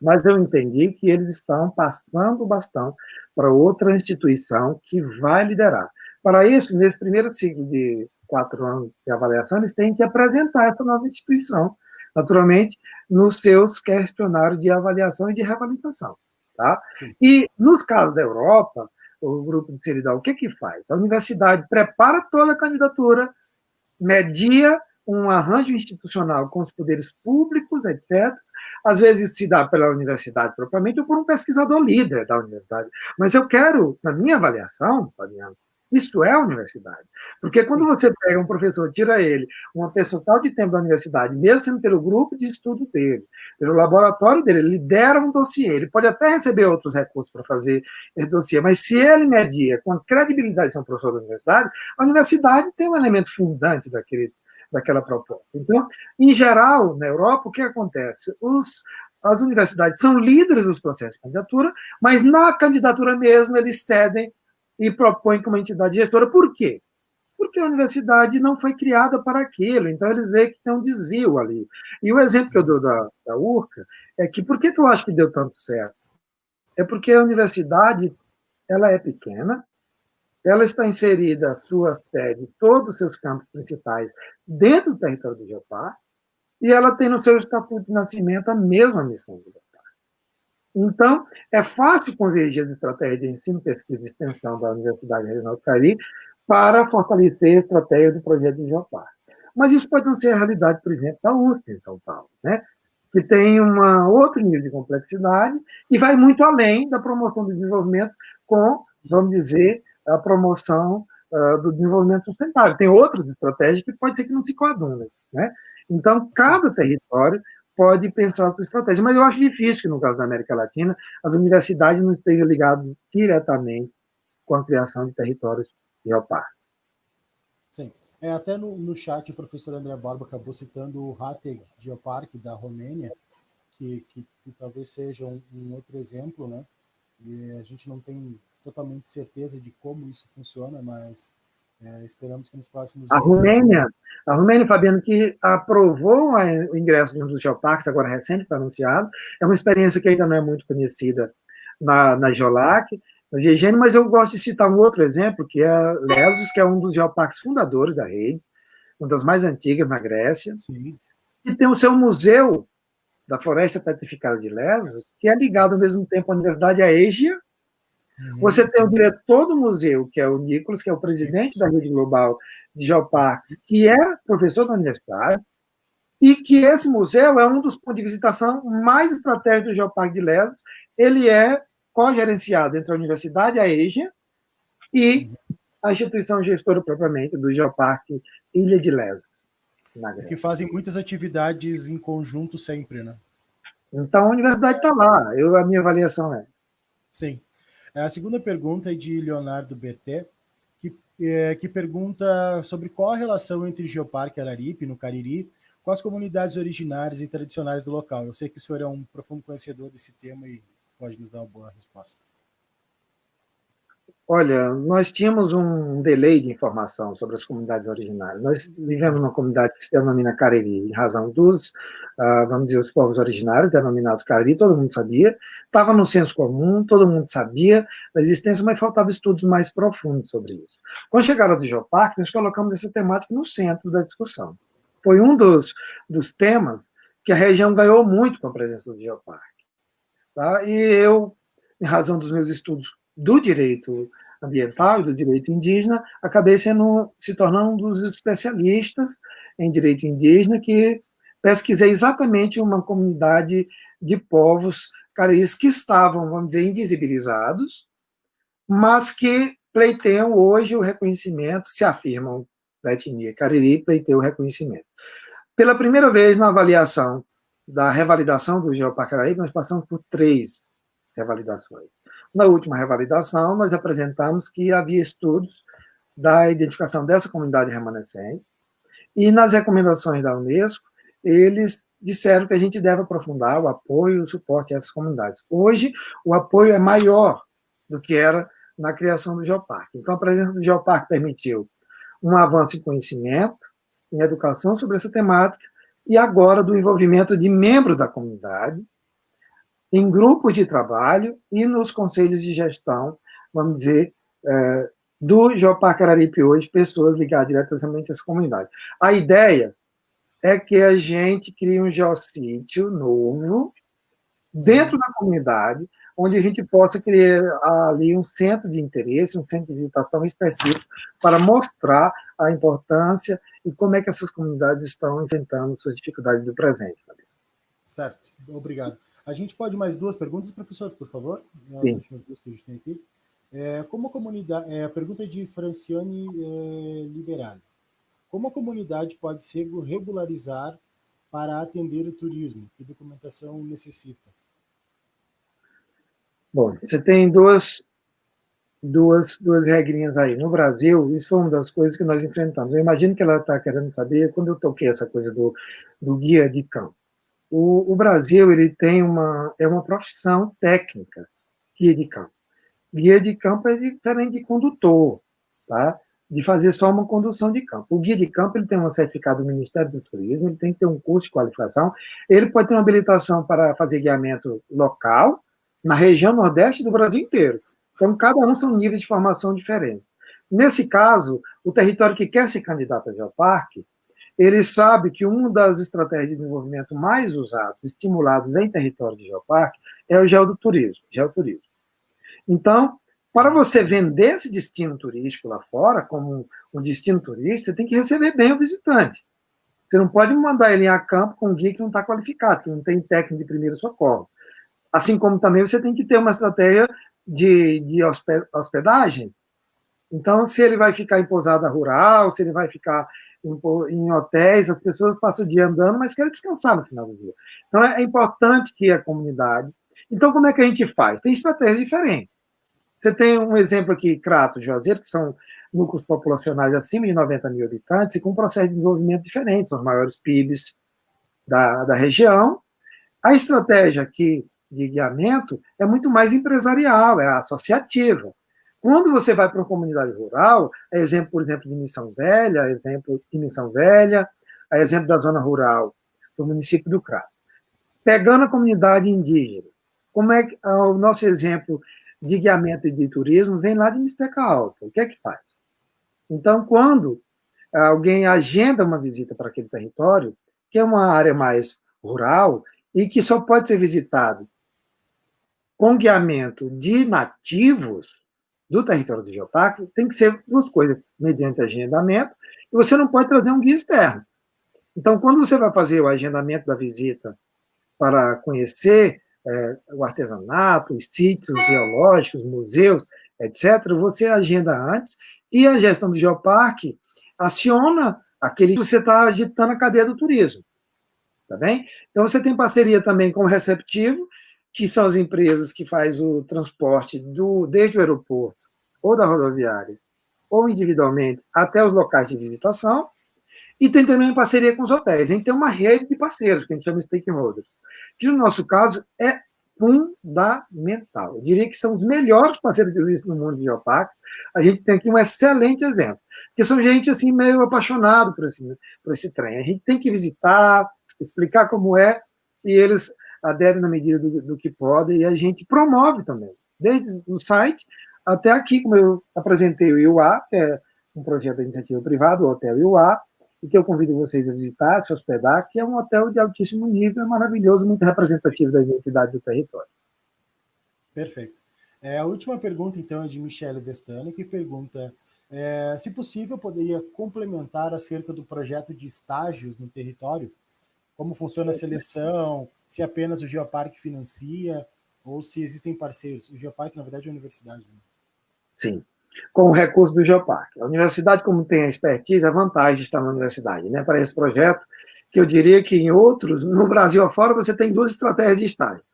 Mas eu entendi que eles estão passando o bastão para outra instituição que vai liderar. Para isso, nesse primeiro ciclo de 4 anos de avaliação, eles têm que apresentar essa nova instituição, naturalmente, nos seus questionários de avaliação e de reavaliação. Tá? E, nos casos da Europa, o grupo de Seridó, o que faz? A universidade prepara toda a candidatura, media um arranjo institucional com os poderes públicos, etc. Às vezes se dá pela universidade propriamente ou por um pesquisador líder da universidade. Mas eu quero, na minha avaliação, Fabiano, isso é a universidade. Porque quando você pega um professor, tira ele, uma pessoa tal de tempo da universidade, mesmo sendo pelo grupo de estudo dele, pelo laboratório dele, ele lidera um dossiê, ele pode até receber outros recursos para fazer esse dossiê, mas se ele media com a credibilidade de ser um professor da universidade, a universidade tem um elemento fundante daquela proposta. Então, em geral, na Europa, o que acontece? As universidades são líderes dos processos de candidatura, mas na candidatura mesmo eles cedem e propõem como entidade gestora. Por quê? Porque a universidade não foi criada para aquilo, então eles veem que tem um desvio ali. E o exemplo que eu dou da URCA é que, por que eu acho que deu tanto certo? É porque a universidade ela é pequena, ela está inserida, a sua sede, todos os seus campos principais, dentro do território do Geoparque, e ela tem no seu estatuto de nascimento a mesma missão do Geoparque. Então, é fácil convergir as estratégias de ensino, pesquisa e extensão da Universidade Regional do Cariri para fortalecer a estratégia do projeto de Geoparque. Mas isso pode não ser a realidade, por exemplo, da USP em São Paulo, né? Que tem um outro nível de complexidade e vai muito além da promoção do desenvolvimento com, vamos dizer, a promoção do desenvolvimento sustentável. Tem outras estratégias que pode ser que não se coadunem, né? Então, cada território pode pensar a sua estratégia, mas eu acho difícil que, no caso da América Latina, as universidades não estejam ligadas diretamente com a criação de territórios geoparques. Sim. Até no chat, o professor André Borba acabou citando o Hateg Geoparque da Romênia, que talvez seja um outro exemplo, né? E a gente não tem totalmente certeza de como isso funciona, mas esperamos que nos próximos dias... A Romênia, Fabiano, que aprovou o ingresso de um dos geoparques, agora recente, foi anunciado, é uma experiência que ainda não é muito conhecida na Geolac, na GIGN, mas eu gosto de citar um outro exemplo, que é Lesbos, que é um dos geoparques fundadores da rede, uma das mais antigas na Grécia, Sim. E tem o seu museu da Floresta Petrificada de Lesbos, que é ligado ao mesmo tempo à Universidade Aégia Você tem o diretor do museu, que é o Nicolas, que é o presidente da Rede Global de Geoparques, que é professor da universidade, e que esse museu é um dos pontos de visitação mais estratégicos do Geoparque de Lesbos. Ele é co-gerenciado entre a universidade, a EJA, e a instituição gestora propriamente do Geoparque Ilha de Lesbos. Que fazem muitas atividades em conjunto sempre, né? Então, a universidade está lá. A minha avaliação é. Sim. A segunda pergunta é de Leonardo Berté, que pergunta sobre qual a relação entre Geoparque Araripe, no Cariri, com as comunidades originárias e tradicionais do local. Eu sei que o senhor é um profundo conhecedor desse tema e pode nos dar uma boa resposta. Olha, nós tínhamos um delay de informação sobre as comunidades originárias. Nós vivemos numa comunidade que se denomina Cariri, em razão dos, vamos dizer, os povos originários, denominados Cariri, todo mundo sabia, estava no senso comum, todo mundo sabia da existência, mas faltava estudos mais profundos sobre isso. Com a chegada do Geoparque, nós colocamos essa temática no centro da discussão. Foi um dos temas que a região ganhou muito com a presença do Geoparque. Tá? E eu, em razão dos meus estudos do direito ambiental e do direito indígena, acabei se tornando um dos especialistas em direito indígena que pesquisei exatamente uma comunidade de povos cariris que estavam, vamos dizer, invisibilizados, mas que pleiteiam hoje o reconhecimento, se afirmam da etnia cariri, pleiteiam o reconhecimento. Pela primeira vez na avaliação da revalidação do Geoparque Araripe, nós passamos por 3 revalidações. Na última revalidação, nós apresentamos que havia estudos da identificação dessa comunidade remanescente, e nas recomendações da Unesco, eles disseram que a gente deve aprofundar o apoio e o suporte a essas comunidades. Hoje, o apoio é maior do que era na criação do Geoparque. Então, a presença do Geoparque permitiu um avanço em conhecimento, em educação sobre essa temática, e agora do envolvimento de membros da comunidade, em grupos de trabalho e nos conselhos de gestão, vamos dizer, do Geoparque Araripe hoje, pessoas ligadas diretamente a essa comunidade. A ideia é que a gente crie um geossítio novo dentro da comunidade, onde a gente possa criar ali um centro de interesse, um centro de visitação específico para mostrar a importância e como é que essas comunidades estão enfrentando suas dificuldades do presente. Certo, obrigado. A gente pode mais 2 perguntas, professor, por favor? As últimas 2 que a gente tem aqui. Como a comunidade, a pergunta é de Franciane Liberale. Como a comunidade pode se regularizar para atender o turismo? Que documentação necessita? Bom, você tem duas regrinhas aí. No Brasil, isso foi uma das coisas que nós enfrentamos. Eu imagino que ela está querendo saber, quando eu toquei essa coisa do guia de campo. O Brasil ele tem uma profissão técnica, guia de campo. Guia de campo é diferente de condutor, tá? De fazer só uma condução de campo. O guia de campo ele tem um certificado do Ministério do Turismo, ele tem que ter um curso de qualificação, ele pode ter uma habilitação para fazer guiamento local, na região Nordeste do Brasil inteiro. Então, cada um são níveis de formação diferentes. Nesse caso, o território que quer ser candidato a Geoparque, ele sabe que uma das estratégias de desenvolvimento mais usadas, estimuladas em território de Geoparque, é o geoturismo. Então, para você vender esse destino turístico lá fora, como um destino turístico, você tem que receber bem o visitante. Você não pode mandar ele a campo com um guia que não está qualificado, que não tem técnico de primeiro socorro. Assim como também você tem que ter uma estratégia de hospedagem. Então, se ele vai ficar em pousada rural, se ele vai ficar em hotéis, as pessoas passam o dia andando, mas querem descansar no final do dia. Então, é importante que a comunidade... Então, como é que a gente faz? Tem estratégias diferentes. Você tem um exemplo aqui, Crato, Juazeiro, que são núcleos populacionais acima de 90 mil habitantes e com um processo de desenvolvimento diferente, são os maiores PIBs da região. A estratégia aqui de guiamento é muito mais empresarial, é associativa. Quando você vai para uma comunidade rural, exemplo, por exemplo, de Missão Velha, exemplo da zona rural do município do Crato. Pegando a comunidade indígena, como é que o nosso exemplo de guiamento e de turismo vem lá de Mixteca Alta. O que é que faz? Então, quando alguém agenda uma visita para aquele território, que é uma área mais rural e que só pode ser visitado com guiamento de nativos do território do Geoparque, tem que ser duas coisas, mediante agendamento, e você não pode trazer um guia externo. Então, quando você vai fazer o agendamento da visita para conhecer o artesanato, os sítios geológicos, museus, etc., você agenda antes e a gestão do Geoparque aciona aquele que você está agitando a cadeia do turismo. Tá bem? Então, você tem parceria também com o Receptivo, que são as empresas que fazem o transporte desde o aeroporto ou da rodoviária, ou individualmente, até os locais de visitação, e tem também parceria com os hotéis. A gente tem uma rede de parceiros, que a gente chama de stakeholders, que no nosso caso é fundamental. Eu diria que são os melhores parceiros que existem no mundo de geoparque. A gente tem aqui um excelente exemplo, porque são gente assim meio apaixonado por esse trem. A gente tem que visitar, explicar como é, e eles aderem na medida do que podem, e a gente promove também, desde o site até aqui, como eu apresentei o IUA, que é um projeto da iniciativa privada, o Hotel IUA, e que eu convido vocês a visitar, se hospedar, que é um hotel de altíssimo nível, maravilhoso, muito representativo da identidade do território. Perfeito. A última pergunta, então, é de Michele Vestani, que pergunta se possível, poderia complementar acerca do projeto de estágios no território? Como funciona a seleção, se apenas o Geoparque financia, ou se existem parceiros. O Geoparque, na verdade, é a universidade. Né? Sim, com o recurso do Geoparque. A universidade, como tem a expertise, a vantagem de estar na universidade, né? Para esse projeto, que eu diria que em outros, no Brasil afora, você tem duas estratégias de estágio.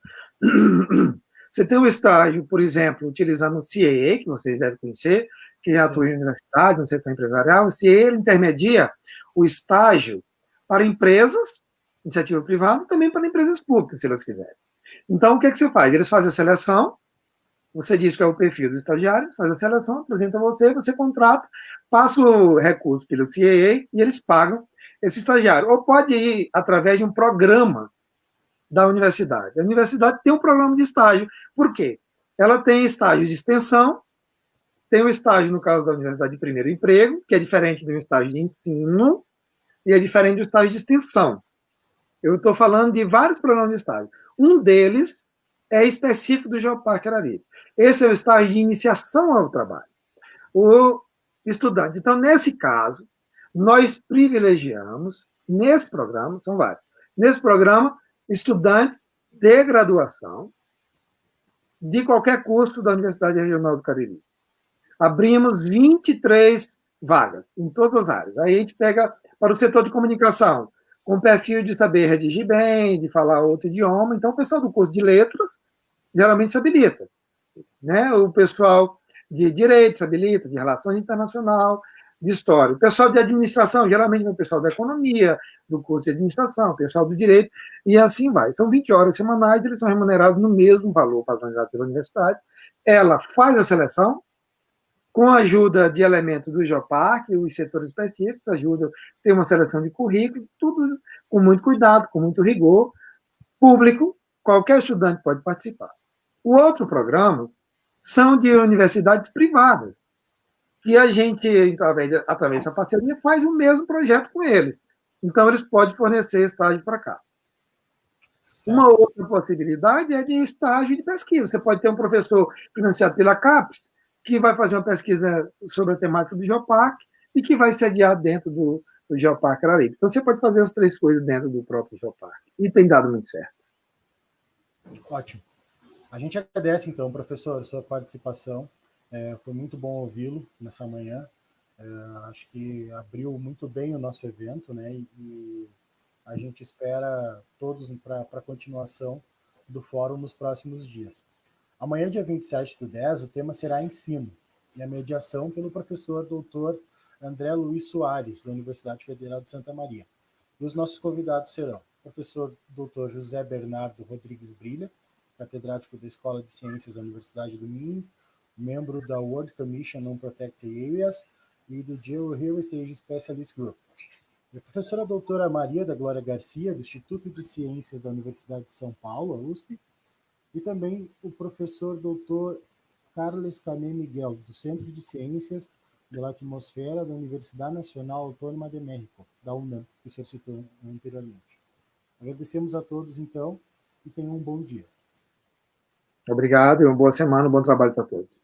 Você tem um estágio, por exemplo, utilizando o CAA, que vocês devem conhecer, que atua em universidade, no setor empresarial. O CAA intermedia o estágio para empresas, iniciativa privada, e também para empresas públicas, se elas quiserem. Então, o que você faz? Eles fazem a seleção, você diz que é o perfil do estagiário, faz a seleção, apresenta você contrata, passa o recurso pelo CAA e eles pagam esse estagiário. Ou pode ir através de um programa da universidade. A universidade tem um programa de estágio. Por quê? Ela tem estágio de extensão, tem o estágio, no caso da universidade, de primeiro emprego, que é diferente do estágio de ensino, e é diferente do estágio de extensão. Eu estou falando de vários programas de estágio. Um deles é específico do Geoparque Araripe. Esse é o estágio de iniciação ao trabalho. O estudante. Então, nesse caso, nós privilegiamos, nesse programa, são vários, nesse programa, estudantes de graduação de qualquer curso da Universidade Regional do Cariri. Abrimos 23 vagas em todas as áreas. Aí a gente pega para o setor de comunicação, com perfil de saber redigir bem, de falar outro idioma. Então, o pessoal do curso de letras geralmente se habilita. Né? O pessoal de direito se habilita, de relações internacionais, de história. O pessoal de administração, geralmente é o pessoal da economia, do curso de administração, o pessoal do direito, e assim vai. São 20 horas semanais, eles são remunerados no mesmo valor padronizado pela universidade. Ela faz a seleção, com a ajuda de elementos do Geoparque, os setores específicos, ajuda, tem uma seleção de currículo, tudo com muito cuidado, com muito rigor, público, qualquer estudante pode participar. O outro programa são de universidades privadas, que a gente, através dessa parceria, faz o mesmo projeto com eles. Então, eles podem fornecer estágio para cá. Certo. Uma outra possibilidade é de estágio de pesquisa. Você pode ter um professor financiado pela CAPES, que vai fazer uma pesquisa sobre a temática do Geoparque e que vai sediar dentro do Geoparque Araripe. Então, você pode fazer as três coisas dentro do próprio Geoparque. E tem dado muito certo. Ótimo. A gente agradece, então, professor, a sua participação. Foi muito bom ouvi-lo nessa manhã. Acho que abriu muito bem o nosso evento, né? E a gente espera todos para a continuação do fórum nos próximos dias. Amanhã, dia 27/10, o tema será ensino e a mediação pelo professor doutor André Luiz Soares, da Universidade Federal de Santa Maria. E os nossos convidados serão o professor doutor José Bernardo Rodrigues Brilha, catedrático da Escola de Ciências da Universidade do Minho, membro da World Commission on Protected Areas e do Geo-Heritage Specialist Group. E a professora doutora Maria da Glória Garcia, do Instituto de Ciências da Universidade de São Paulo, a USP, e também o professor doutor Carles Cané Miguel, do Centro de Ciências da Atmosfera da Universidade Nacional Autônoma de México, da UNAM, que o senhor citou anteriormente. Agradecemos a todos, então, e tenham um bom dia. Obrigado e uma boa semana, um bom trabalho para todos.